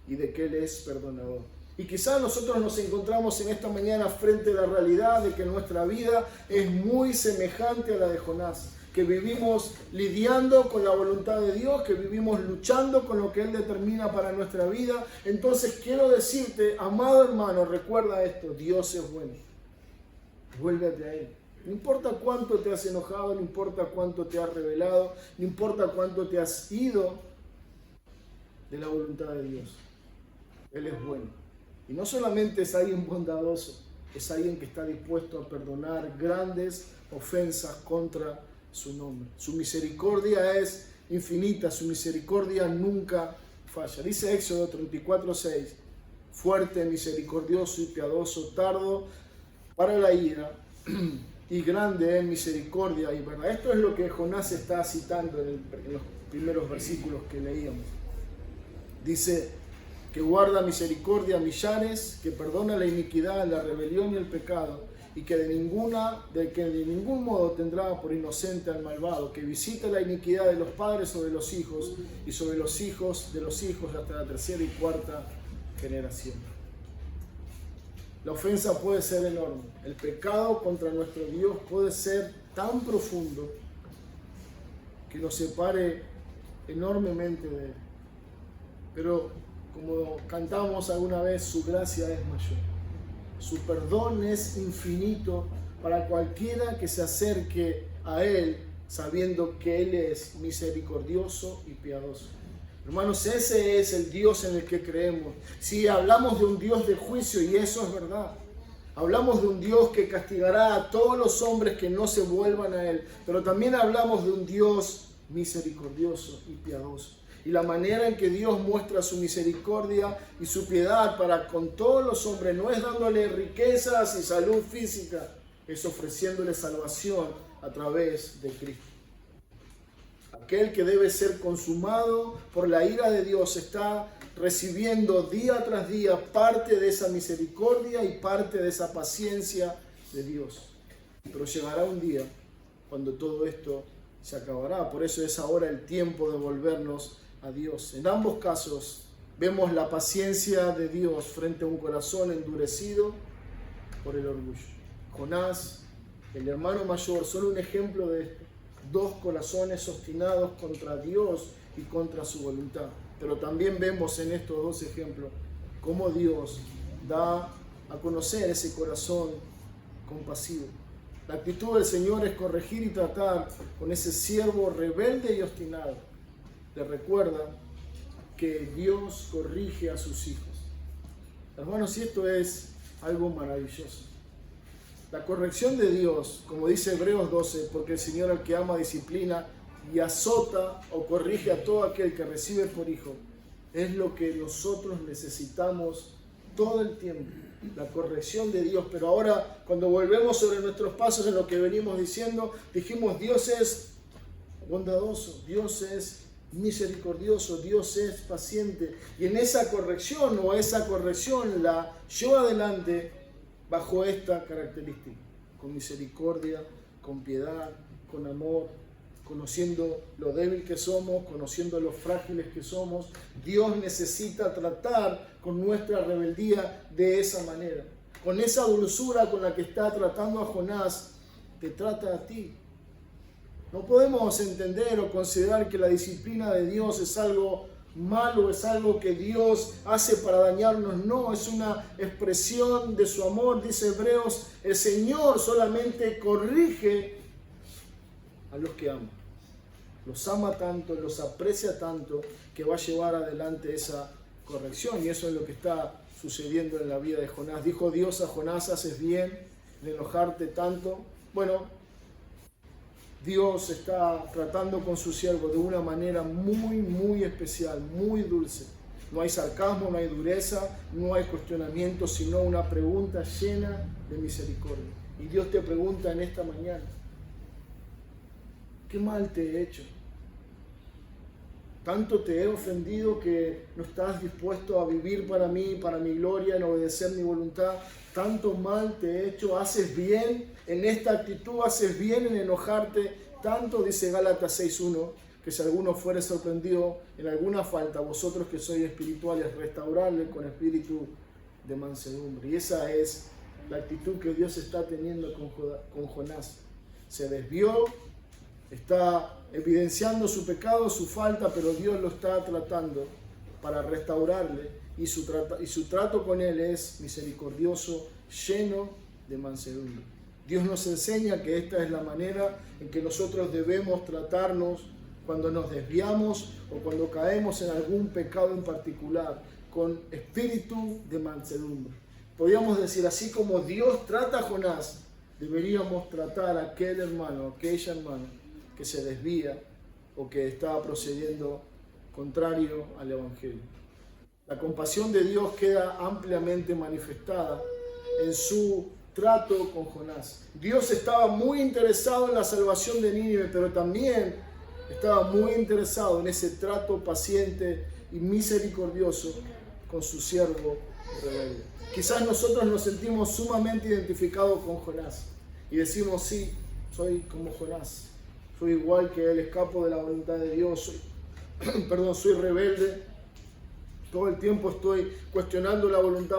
y de que Él es perdonador. Y quizás nosotros nos encontramos en esta mañana frente a la realidad de que nuestra vida es muy semejante a la de Jonás, que vivimos lidiando con la voluntad de Dios, que vivimos luchando con lo que Él determina para nuestra vida. Entonces quiero decirte, amado hermano, recuerda esto: Dios es bueno. Vuélvete a Él. No importa cuánto te has enojado, no importa cuánto te has rebelado, no importa cuánto te has ido de la voluntad de Dios. Él es bueno. Y no solamente es alguien bondadoso, es alguien que está dispuesto a perdonar grandes ofensas contra su nombre. Su misericordia es infinita, su misericordia nunca falla. Dice Éxodo 34:6, fuerte, misericordioso y piadoso, tardo para la ira y grande en misericordia y verdad. Esto es lo que Jonás está citando en los primeros versículos que leíamos. Dice que guarda misericordia a millares, que perdona la iniquidad, la rebelión y el pecado, y que de ningún modo tendrá por inocente al malvado, que visita la iniquidad de los padres sobre los hijos y sobre los hijos de los hijos hasta la tercera y cuarta generación. La ofensa puede ser enorme, el pecado contra nuestro Dios puede ser tan profundo que nos separe enormemente de Él. Pero como cantamos alguna vez, su gracia es mayor. Su perdón es infinito para cualquiera que se acerque a Él sabiendo que Él es misericordioso y piadoso. Hermanos, ese es el Dios en el que creemos. Si hablamos de un Dios de juicio, y eso es verdad. Hablamos de un Dios que castigará a todos los hombres que no se vuelvan a Él. Pero también hablamos de un Dios misericordioso y piadoso. Y la manera en que Dios muestra su misericordia y su piedad para con todos los hombres no es dándole riquezas y salud física, es ofreciéndole salvación a través de Cristo. Aquel que debe ser consumado por la ira de Dios está recibiendo día tras día parte de esa misericordia y parte de esa paciencia de Dios. Pero llegará un día cuando todo esto se acabará. Por eso es ahora el tiempo de volvernos a Dios. En ambos casos vemos la paciencia de Dios frente a un corazón endurecido por el orgullo. Jonás, el hermano mayor, son un ejemplo de esto. Dos corazones obstinados contra Dios y contra su voluntad. Pero también vemos en estos dos ejemplos cómo Dios da a conocer ese corazón compasivo. La actitud del Señor es corregir y tratar con ese siervo rebelde y obstinado. Le recuerda que Dios corrige a sus hijos. Hermanos, y esto es algo maravilloso. La corrección de Dios, como dice Hebreos 12, porque el Señor al que ama disciplina y azota o corrige a todo aquel que recibe por hijo, es lo que nosotros necesitamos todo el tiempo, la corrección de Dios. Pero ahora, cuando volvemos sobre nuestros pasos en lo que venimos diciendo, dijimos: Dios es bondadoso, Dios es misericordioso, Dios es paciente, y en esa corrección la lleva adelante bajo esta característica, con misericordia, con piedad, con amor, conociendo lo débil que somos, conociendo lo frágiles que somos. Dios necesita tratar con nuestra rebeldía de esa manera, con esa dulzura con la que está tratando a Jonás, te trata a ti. No podemos entender o considerar que la disciplina de Dios es algo malo, es algo que Dios hace para dañarnos. No, es una expresión de su amor. Dice Hebreos, el Señor solamente corrige a los que ama. Los ama tanto, los aprecia tanto, que va a llevar adelante esa corrección. Y eso es lo que está sucediendo en la vida de Jonás. Dijo Dios a Jonás: haces bien de enojarte tanto. Bueno, Dios está tratando con su siervo de una manera muy, muy especial, muy dulce. No hay sarcasmo, no hay dureza, no hay cuestionamiento, sino una pregunta llena de misericordia. Y Dios te pregunta en esta mañana: ¿qué mal te he hecho? Tanto te he ofendido que no estás dispuesto a vivir para mí, para mi gloria, en obedecer mi voluntad. Tanto mal te he hecho, haces bien en esta actitud, haces bien en enojarte. Tanto, dice Gálatas 6:1, que si alguno fuere sorprendido en alguna falta, vosotros que sois espirituales, restaurarle con espíritu de mansedumbre. Y esa es la actitud que Dios está teniendo con Jonás. Se desvió, está evidenciando su pecado, su falta, pero Dios lo está tratando para restaurarle y su trato con él es misericordioso, lleno de mansedumbre. Dios nos enseña que esta es la manera en que nosotros debemos tratarnos cuando nos desviamos o cuando caemos en algún pecado en particular, con espíritu de mansedumbre. Podríamos decir, así como Dios trata a Jonás, deberíamos tratar a aquel hermano, aquella hermana que se desvía o que está procediendo contrario al Evangelio. La compasión de Dios queda ampliamente manifestada en su trato con Jonás. Dios estaba muy interesado en la salvación de Nínive, pero también estaba muy interesado en ese trato paciente y misericordioso con su siervo rebelde. Quizás nosotros nos sentimos sumamente identificados con Jonás y decimos, sí, soy como Jonás. Soy igual que él, escapo de la voluntad de Dios, soy rebelde, todo el tiempo estoy cuestionando la voluntad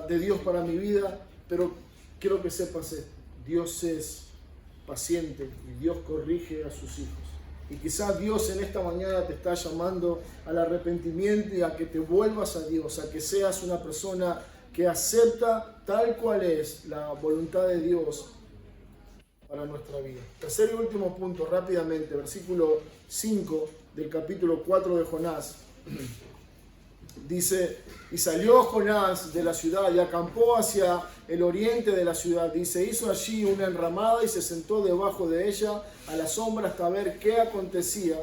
de Dios para mi vida, pero quiero que sepas esto, Dios es paciente y Dios corrige a sus hijos. Y quizás Dios en esta mañana te está llamando al arrepentimiento y a que te vuelvas a Dios, a que seas una persona que acepta tal cual es la voluntad de Dios para nuestra vida. Tercer y último punto, rápidamente, versículo 5 del capítulo 4 de Jonás. Dice, y salió Jonás de la ciudad y acampó hacia el oriente de la ciudad. Dice, hizo allí una enramada y se sentó debajo de ella a la sombra hasta ver qué acontecería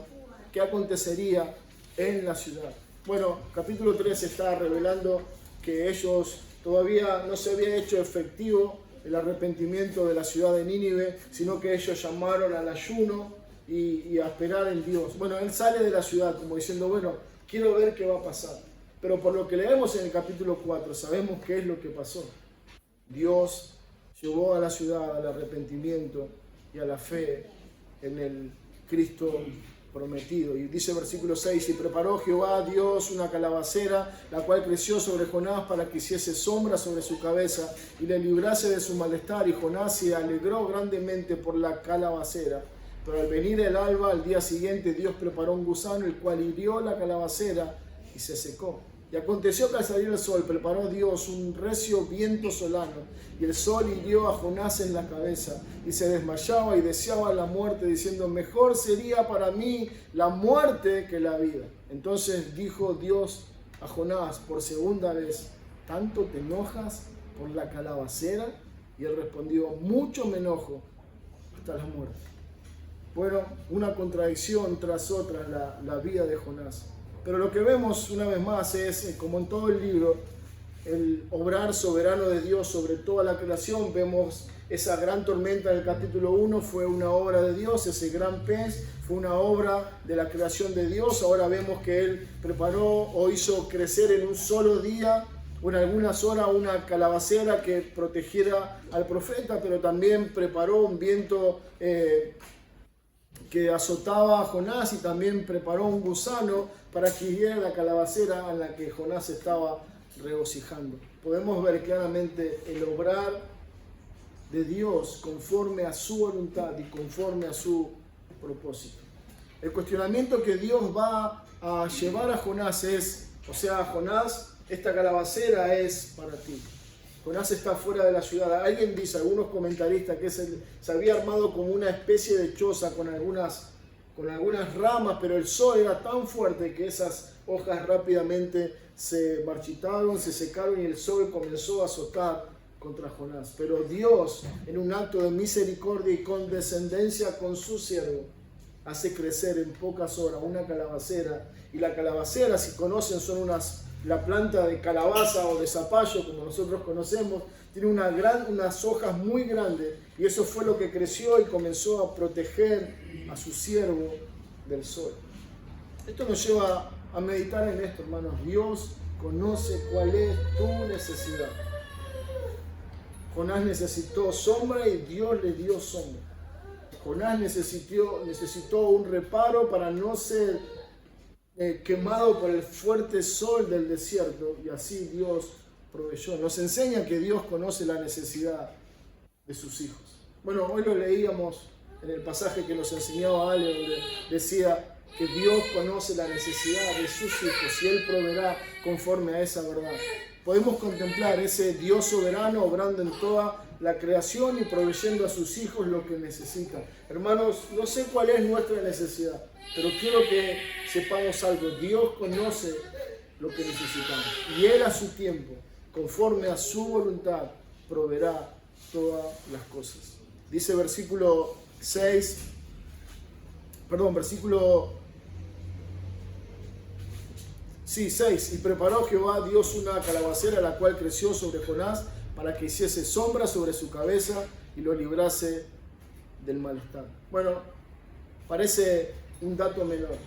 en la ciudad. Bueno, capítulo 3 está revelando que ellos todavía no se había hecho efectivo el arrepentimiento de la ciudad de Nínive, sino que ellos llamaron al ayuno y a esperar en Dios. Bueno, él sale de la ciudad como diciendo, bueno, quiero ver qué va a pasar. Pero por lo que leemos en el capítulo 4, sabemos qué es lo que pasó. Dios llevó a la ciudad al arrepentimiento y a la fe en el Cristo prometido. Y dice versículo 6, y preparó Jehová Dios una calabacera, la cual creció sobre Jonás para que hiciese sombra sobre su cabeza y le librase de su malestar. Y Jonás se alegró grandemente por la calabacera. Pero al venir el alba, al día siguiente, Dios preparó un gusano, el cual hirió la calabacera y se secó. Y aconteció que al salir el sol, preparó Dios un recio viento solano, y el sol hirió a Jonás en la cabeza, y se desmayaba y deseaba la muerte, diciendo, mejor sería para mí la muerte que la vida. Entonces dijo Dios a Jonás por segunda vez, ¿tanto te enojas por la calabacera? Y él respondió, mucho me enojo hasta la muerte. Bueno, una contradicción tras otra la vida de Jonás. Pero lo que vemos una vez más es, como en todo el libro, el obrar soberano de Dios sobre toda la creación. Vemos esa gran tormenta del capítulo 1, fue una obra de Dios, ese gran pez fue una obra de la creación de Dios. Ahora vemos que Él preparó o hizo crecer en un solo día o en algunas horas una calabacera que protegiera al profeta, pero también preparó un viento que azotaba a Jonás y también preparó un gusano para que hiriera la calabacera en la que Jonás estaba regocijando. Podemos ver claramente el obrar de Dios conforme a su voluntad y conforme a su propósito. El cuestionamiento que Dios va a llevar a Jonás es, Jonás, esta calabacera es para ti. Jonás está fuera de la ciudad. Alguien dice, algunos comentaristas, que se había armado como una especie de choza con algunas ramas, pero el sol era tan fuerte que esas hojas rápidamente se marchitaron, se secaron y el sol comenzó a azotar contra Jonás. Pero Dios, en un acto de misericordia y condescendencia con su siervo, hace crecer en pocas horas una calabacera. Y la calabacera, si conocen, son unas la planta de calabaza o de zapallo, como nosotros conocemos, tiene unas hojas muy grandes, y eso fue lo que creció y comenzó a proteger a su siervo del sol. Esto nos lleva a meditar en esto, hermanos. Dios conoce cuál es tu necesidad. Jonás necesitó sombra y Dios le dio sombra. Jonás necesitó un reparo para no ser quemado por el fuerte sol del desierto, y así Dios proveyó. Nos enseña que Dios conoce la necesidad de sus hijos. Bueno, hoy lo leíamos en el pasaje que nos enseñaba Ale, donde decía que Dios conoce la necesidad de sus hijos y Él proveerá conforme a esa verdad. Podemos contemplar ese Dios soberano obrando en toda la creación y proveyendo a sus hijos lo que necesitan. Hermanos, no sé cuál es nuestra necesidad, pero quiero que sepamos algo. Dios conoce lo que necesitamos y Él a su tiempo, conforme a su voluntad, proveerá todas las cosas. Dice versículo 6, y preparó Jehová Dios una calabacera, la cual creció sobre Jonás, para que hiciese sombra sobre su cabeza y lo librase del malestar. Bueno, parece un dato menor,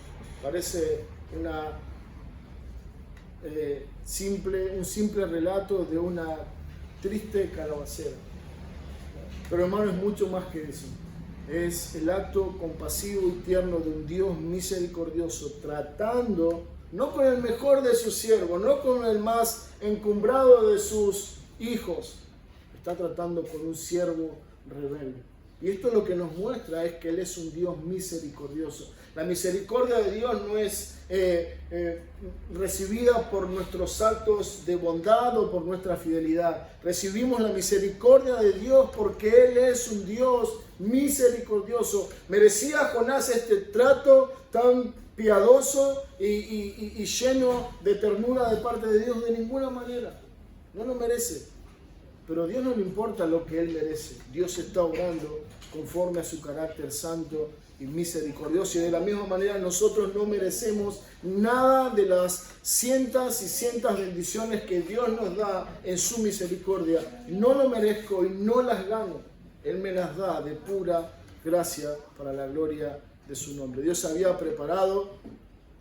parece un simple relato de una triste calabacera. Pero hermano, es mucho más que eso. Es el acto compasivo y tierno de un Dios misericordioso, tratando no con el mejor de sus siervos, no con el más encumbrado de sus hijos, está tratando con un siervo rebelde. Y esto lo que nos muestra es que Él es un Dios misericordioso. La misericordia de Dios no es recibida por nuestros actos de bondad o por nuestra fidelidad. Recibimos la misericordia de Dios porque Él es un Dios misericordioso. ¿Merecía Jonás este trato tan piadoso y lleno de ternura de parte de Dios? De ninguna manera. No lo merece. Pero a Dios no le importa lo que Él merece. Dios está obrando conforme a su carácter santo y misericordioso. Y de la misma manera nosotros no merecemos nada de las cientos y cientos bendiciones que Dios nos da en su misericordia. No lo merezco y no las gano. Él me las da de pura gracia para la gloria de su nombre. Dios había preparado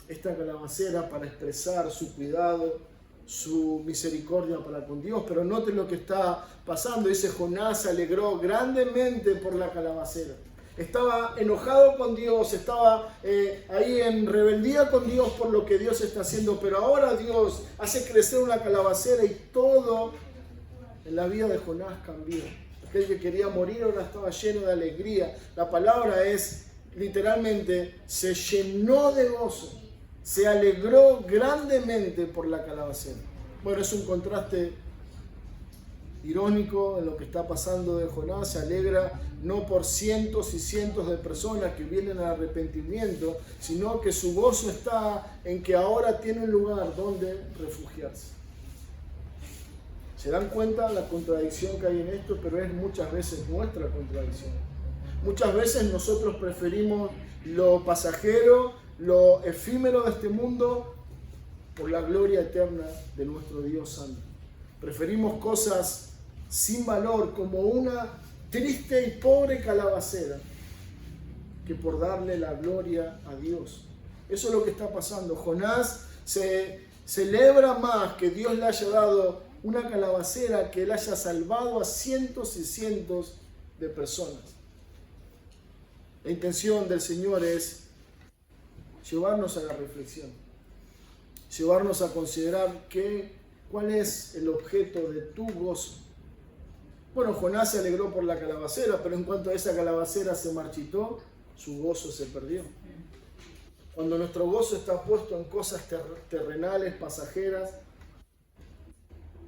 esta calabacera para expresar su cuidado, su misericordia para con Dios, pero noten lo que está pasando. Dice: Jonás se alegró grandemente por la calabacera. Estaba enojado con Dios, estaba ahí en rebeldía con Dios por lo que Dios está haciendo, pero ahora Dios hace crecer una calabacera y todo en la vida de Jonás cambió. Aquel que quería morir ahora estaba lleno de alegría. La palabra es literalmente: se llenó de gozo. Se alegró grandemente por la calabacera. Bueno, es un contraste irónico en lo que está pasando de Jonás. Se alegra no por cientos y cientos de personas que vienen al arrepentimiento, sino que su gozo está en que ahora tiene un lugar donde refugiarse. ¿Se dan cuenta la contradicción que hay en esto? Pero es muchas veces nuestra contradicción. Muchas veces nosotros preferimos lo pasajero, lo efímero de este mundo por la gloria eterna de nuestro Dios Santo. Preferimos cosas sin valor como una triste y pobre calabacera que por darle la gloria a Dios. Eso es lo que está pasando. Jonás se celebra más que Dios le haya dado una calabacera, que Él haya salvado a cientos y cientos de personas. La intención del Señor es llevarnos a la reflexión, llevarnos a considerar cuál es el objeto de tu gozo. Bueno, Jonás se alegró por la calabacera, pero en cuanto a esa calabacera se marchitó, su gozo se perdió. Cuando nuestro gozo está puesto en cosas terrenales, pasajeras,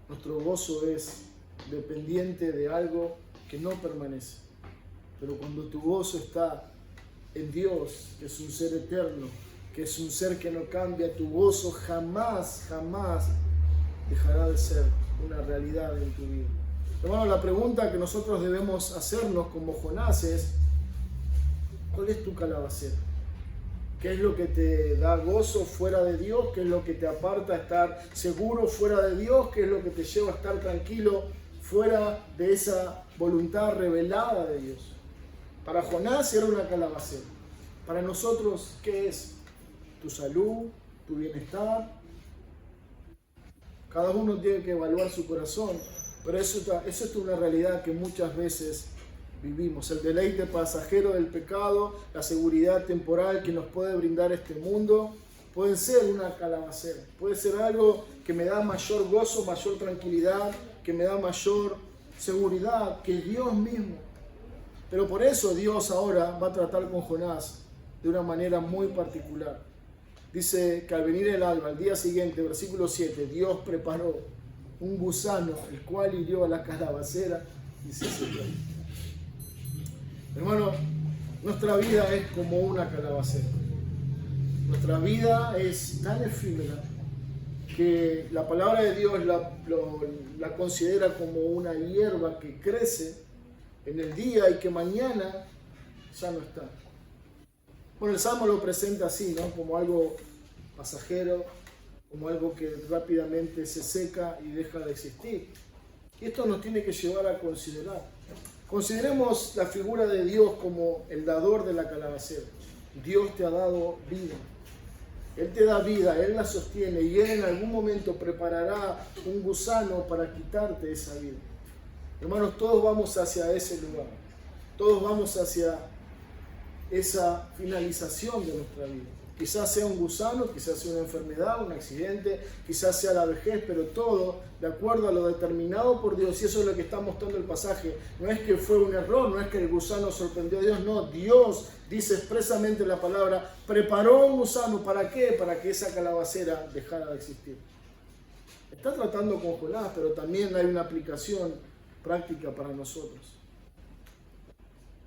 nuestro gozo es dependiente de algo que no permanece. Pero cuando tu gozo está en Dios, que es un ser eterno, que es un ser que no cambia, tu gozo jamás dejará de ser una realidad en tu vida. Hermano, la pregunta que nosotros debemos hacernos como Jonás es: ¿cuál es tu calabacera? ¿Qué es lo que te da gozo fuera de Dios? ¿Qué es lo que te aparta a estar seguro fuera de Dios? ¿Qué es lo que te lleva a estar tranquilo fuera de esa voluntad revelada de Dios? Para Jonás era una calabacera. Para nosotros, ¿qué es? Tu salud, tu bienestar. Cada uno tiene que evaluar su corazón, pero eso es una realidad que muchas veces vivimos. El deleite pasajero del pecado, la seguridad temporal que nos puede brindar este mundo, puede ser una calabacera, puede ser algo que me da mayor gozo, mayor tranquilidad, que me da mayor seguridad que Dios mismo. Pero por eso Dios ahora va a tratar con Jonás de una manera muy particular. Dice que al venir el alba, al día siguiente, versículo 7, Dios preparó un gusano, el cual hirió a la calabacera y se secó. Hermano, nuestra vida es como una calabacera. Nuestra vida es tan efímera que la palabra de Dios la considera como una hierba que crece en el día y que mañana ya no está. Bueno, el Salmo lo presenta así, ¿no? Como algo pasajero, como algo que rápidamente se seca y deja de existir. Y esto nos tiene que llevar a considerar. Consideremos la figura de Dios como el dador de la calabacera. Dios te ha dado vida. Él te da vida, Él la sostiene y Él en algún momento preparará un gusano para quitarte esa vida. Hermanos, todos vamos hacia ese lugar. Todos vamos hacia esa finalización de nuestra vida. Quizás sea un gusano, quizás sea una enfermedad, un accidente, quizás sea la vejez, pero todo de acuerdo a lo determinado por Dios. Y eso es lo que está mostrando el pasaje. No es que fue un error, no es que el gusano sorprendió a Dios, no. Dios, dice expresamente la palabra, preparó un gusano. ¿Para qué? Para que esa calabacera dejara de existir. Está tratando con Jonás, pero también hay una aplicación práctica para nosotros.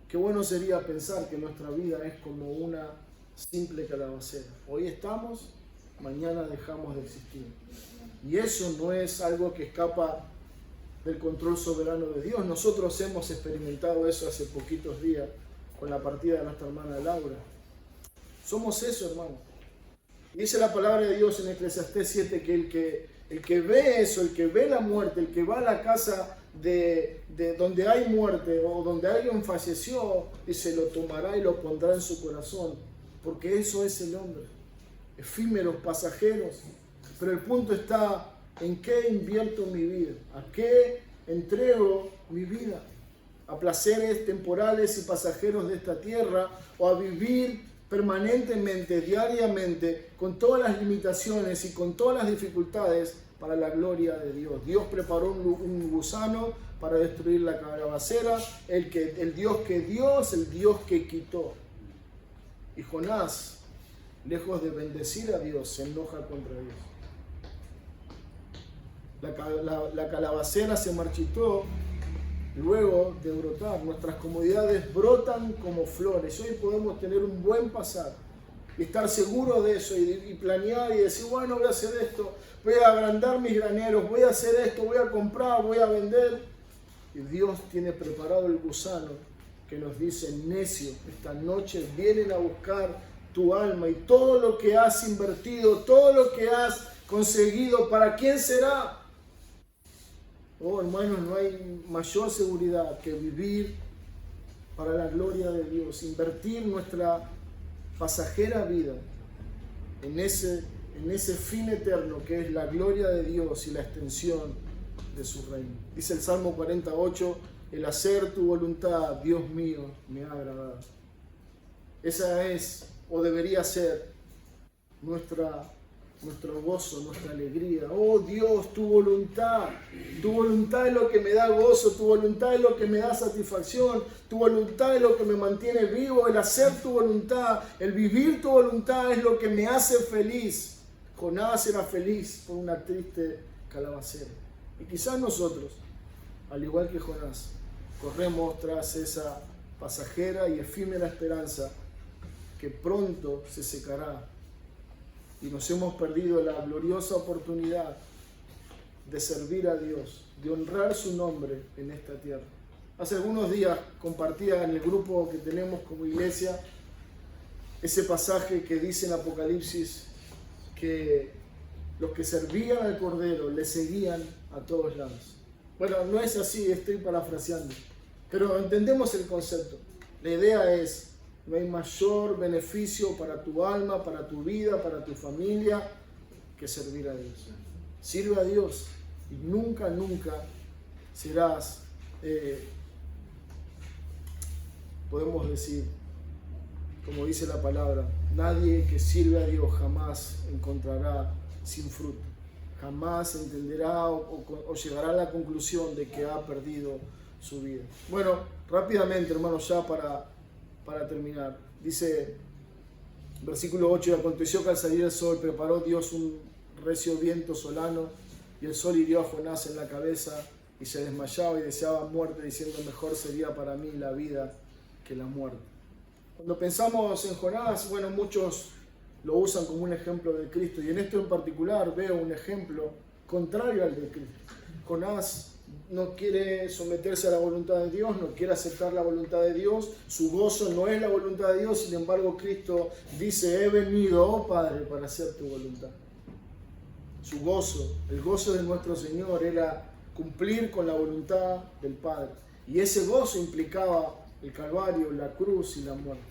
Qué bueno sería pensar que nuestra vida es como una simple calabacera. Hoy estamos, mañana dejamos de existir. Y eso no es algo que escapa del control soberano de Dios. Nosotros hemos experimentado eso hace poquitos días con la partida de nuestra hermana Laura. Somos eso, hermano. Dice la palabra de Dios en Eclesiastés 7 que el que ve eso, el que ve la muerte, el que va a la casa de donde hay muerte o donde alguien falleció, dice, lo tomará y lo pondrá en su corazón, porque eso es el hombre, efímeros, pasajeros. Pero el punto está en qué invierto mi vida, a qué entrego mi vida, a placeres temporales y pasajeros de esta tierra o a vivir permanentemente, diariamente, con todas las limitaciones y con todas las dificultades para la gloria de Dios. Dios preparó un gusano para destruir la calabacera, el Dios que dio, el Dios que quitó. Y Jonás, lejos de bendecir a Dios, se enoja contra Dios. La calabacera se marchitó luego de brotar. Nuestras comodidades brotan como flores. Hoy podemos tener un buen pasar y estar seguros de eso y planear y decir, bueno, voy a hacer esto, voy a agrandar mis graneros, voy a hacer esto, voy a comprar, voy a vender. Y Dios tiene preparado el gusano que nos dice, necio, esta noche vienen a buscar tu alma y todo lo que has invertido, todo lo que has conseguido, ¿para quién será? Oh, hermanos, no hay mayor seguridad que vivir para la gloria de Dios, invertir nuestra pasajera vida en ese fin eterno que es la gloria de Dios y la extensión de su reino. Dice el Salmo 48, el hacer tu voluntad, Dios mío, me ha agradado. Esa es, o debería ser, nuestro gozo, nuestra alegría. Oh Dios, tu voluntad es lo que me da gozo, tu voluntad es lo que me da satisfacción, tu voluntad es lo que me mantiene vivo, el hacer tu voluntad, el vivir tu voluntad es lo que me hace feliz. Jonás era feliz por una triste calabacera. Y quizás nosotros, al igual que Jonás, corremos tras esa pasajera y efímera esperanza que pronto se secará. Y nos hemos perdido la gloriosa oportunidad de servir a Dios, de honrar su nombre en esta tierra. Hace algunos días compartía en el grupo que tenemos como iglesia ese pasaje que dice en Apocalipsis que los que servían al Cordero le seguían a todos lados. Bueno, no es así, estoy parafraseando, pero entendemos el concepto. La idea es, no hay mayor beneficio para tu alma, para tu vida, para tu familia, que servir a Dios. Sirve a Dios y nunca, nunca serás, podemos decir, como dice la palabra, nadie que sirve a Dios jamás encontrará sin fruto. Jamás entenderá o llegará a la conclusión de que ha perdido su vida. Bueno, rápidamente, hermanos, ya para terminar. Dice, versículo 8, y aconteció que al salir el sol preparó Dios un recio viento solano, y el sol hirió a Jonás en la cabeza, y se desmayaba y deseaba muerte, diciendo, mejor sería para mí la vida que la muerte. Cuando pensamos en Jonás, bueno, muchos lo usan como un ejemplo de Cristo, y en esto en particular veo un ejemplo contrario al de Cristo. Jonás no quiere someterse a la voluntad de Dios, no quiere aceptar la voluntad de Dios, su gozo no es la voluntad de Dios, sin embargo Cristo dice, he venido, oh Padre, para hacer tu voluntad. Su gozo, el gozo de nuestro Señor era cumplir con la voluntad del Padre, y ese gozo implicaba el Calvario, la cruz y la muerte,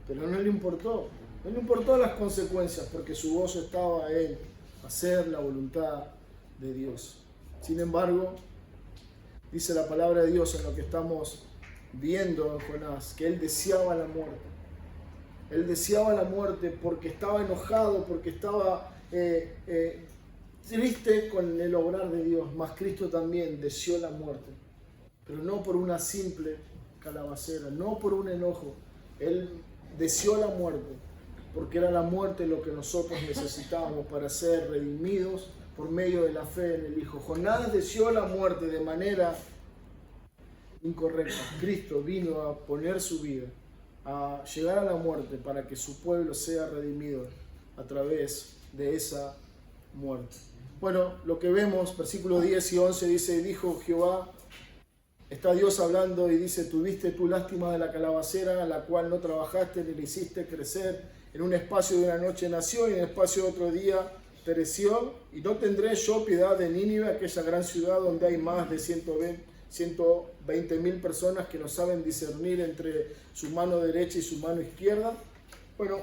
pero no le importó las consecuencias, porque su gozo estaba en hacer la voluntad de Dios. Sin embargo, dice la palabra de Dios en lo que estamos viendo en Jonás, que él deseaba la muerte. Él deseaba la muerte porque estaba enojado, porque estaba triste con el obrar de Dios. Mas Cristo también deseó la muerte, pero no por una simple calabacera, no por un enojo. Él deseó la muerte porque era la muerte lo que nosotros necesitábamos para ser redimidos por medio de la fe en el Hijo. Jonás deseó la muerte de manera incorrecta. Cristo vino a poner su vida, a llegar a la muerte para que su pueblo sea redimido a través de esa muerte. Bueno, lo que vemos, versículos 10 y 11 dice, dijo Jehová, está Dios hablando y dice, tuviste tu lástima de la calabacera, la cual no trabajaste ni le hiciste crecer, en un espacio de una noche nació y en el espacio de otro día pereció, y no tendré yo piedad de Nínive, aquella gran ciudad donde hay más de 120,000 personas que no saben discernir entre su mano derecha y su mano izquierda. Bueno,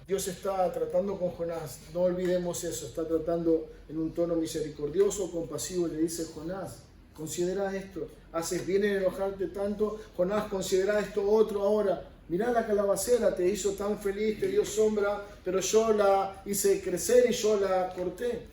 Dios está tratando con Jonás, no olvidemos eso, está tratando en un tono misericordioso, compasivo, y le dice, Jonás, considera esto, haces bien en enojarte tanto, Jonás, considera esto otro ahora. Mirá la calabacera, te hizo tan feliz, te dio sombra, pero yo la hice crecer y yo la corté.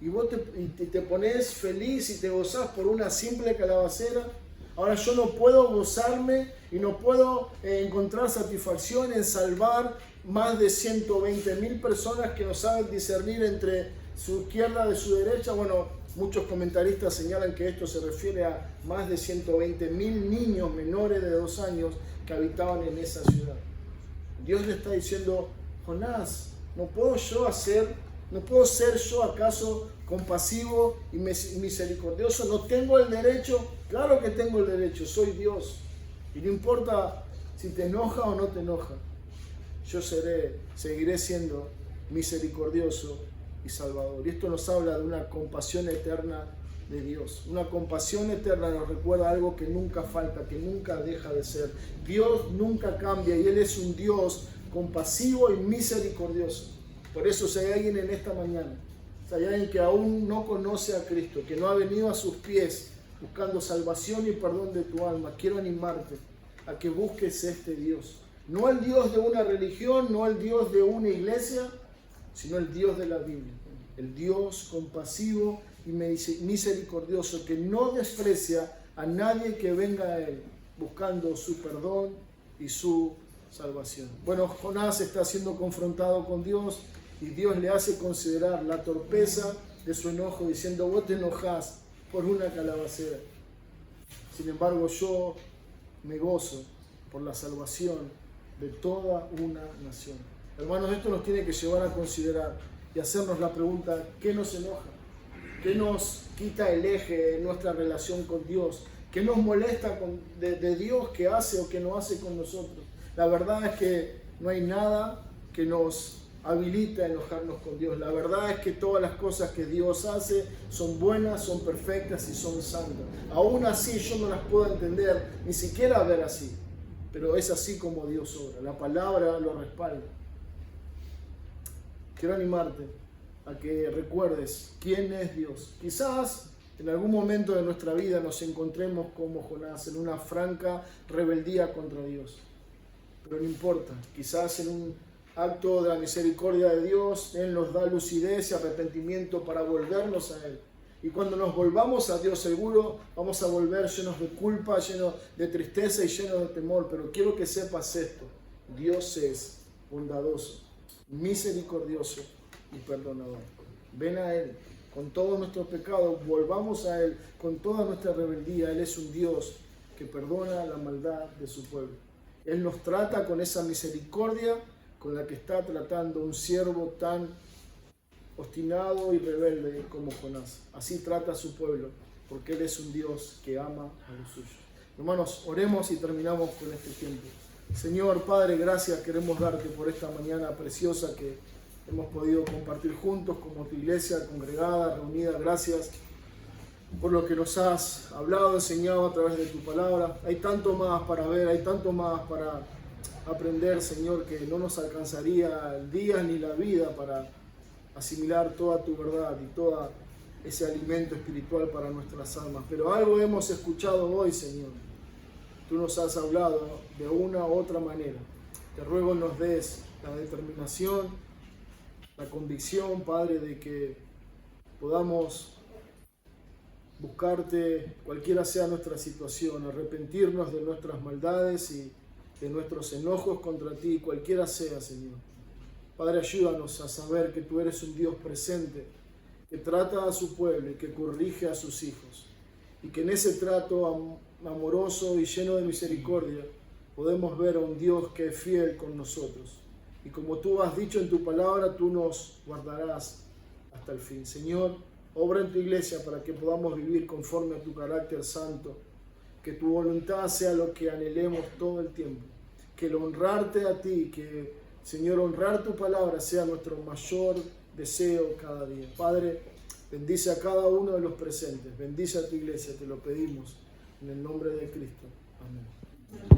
Y vos te pones feliz y te gozás por una simple calabacera. Ahora yo no puedo gozarme y no puedo encontrar satisfacción en salvar más de 120,000 personas que no saben discernir entre su izquierda de su derecha. Bueno, muchos comentaristas señalan que esto se refiere a más de 120,000 niños menores de 2 años que habitaban en esa ciudad. Dios le está diciendo, Jonás, ¿no puedo ser yo acaso compasivo y misericordioso? ¿No tengo el derecho? Claro que tengo el derecho, soy Dios. Y no importa si te enoja o no te enoja, yo seguiré siendo misericordioso y salvador. Y esto nos habla de una compasión eterna de Dios. Una compasión eterna nos recuerda algo que nunca falta, que nunca deja de ser. Dios nunca cambia y Él es un Dios compasivo y misericordioso. Por eso, si hay alguien en esta mañana, si hay alguien que aún no conoce a Cristo, que no ha venido a sus pies buscando salvación y perdón de tu alma, quiero animarte a que busques este Dios. No el Dios de una religión, no el Dios de una iglesia, sino el Dios de la Biblia. El Dios compasivo y misericordioso, que no desprecia a nadie que venga a Él buscando su perdón y su salvación. Bueno, Jonás está siendo confrontado con Dios y Dios le hace considerar la torpeza de su enojo, diciendo, vos te enojás por una calabacera. Sin embargo, yo me gozo por la salvación de toda una nación. Hermanos, esto nos tiene que llevar a considerar y hacernos la pregunta, ¿qué nos enoja? ¿Qué nos quita el eje de nuestra relación con Dios? ¿Qué nos molesta de Dios que hace o que no hace con nosotros? La verdad es que no hay nada que nos habilita a enojarnos con Dios. La verdad es que todas las cosas que Dios hace son buenas, son perfectas y son santas. Aún así yo no las puedo entender, ni siquiera ver así. Pero es así como Dios obra. La palabra lo respalda. Quiero animarte a que recuerdes quién es Dios. Quizás en algún momento de nuestra vida nos encontremos como Jonás, en una franca rebeldía contra Dios. Pero no importa, quizás en un acto de la misericordia de Dios, Él nos da lucidez y arrepentimiento para volvernos a Él. Y cuando nos volvamos a Dios, seguro vamos a volver llenos de culpa, llenos de tristeza y llenos de temor. Pero quiero que sepas esto: Dios es bondadoso, misericordioso y perdonador. Ven a Él con todos nuestros pecados, volvamos a Él con toda nuestra rebeldía. Él es un Dios que perdona la maldad de su pueblo. Él nos trata con esa misericordia con la que está tratando un siervo tan obstinado y rebelde como Jonás. Así trata a su pueblo, porque Él es un Dios que ama a los suyos. Hermanos, oremos y terminamos con este tiempo. Señor Padre, gracias queremos darte por esta mañana preciosa que hemos podido compartir juntos como tu iglesia congregada, reunida. Gracias por lo que nos has hablado, enseñado a través de tu palabra. Hay tanto más para ver, hay tanto más para aprender, Señor, que no nos alcanzaría el día ni la vida para asimilar toda tu verdad y todo ese alimento espiritual para nuestras almas. Pero algo hemos escuchado hoy, Señor. Tú nos has hablado de una u otra manera. Te ruego nos des la determinación, la convicción, Padre, de que podamos buscarte cualquiera sea nuestra situación, arrepentirnos de nuestras maldades y de nuestros enojos contra ti, cualquiera sea, Señor. Padre, ayúdanos a saber que tú eres un Dios presente, que trata a su pueblo y que corrige a sus hijos. Y que en ese trato amoroso y lleno de misericordia podemos ver a un Dios que es fiel con nosotros. Y como tú has dicho en tu palabra, tú nos guardarás hasta el fin. Señor, obra en tu iglesia para que podamos vivir conforme a tu carácter santo. Que tu voluntad sea lo que anhelemos todo el tiempo. Que el honrarte a ti, que, Señor, honrar tu palabra sea nuestro mayor deseo cada día. Padre, bendice a cada uno de los presentes. Bendice a tu iglesia, te lo pedimos. En el nombre de Cristo. Amén.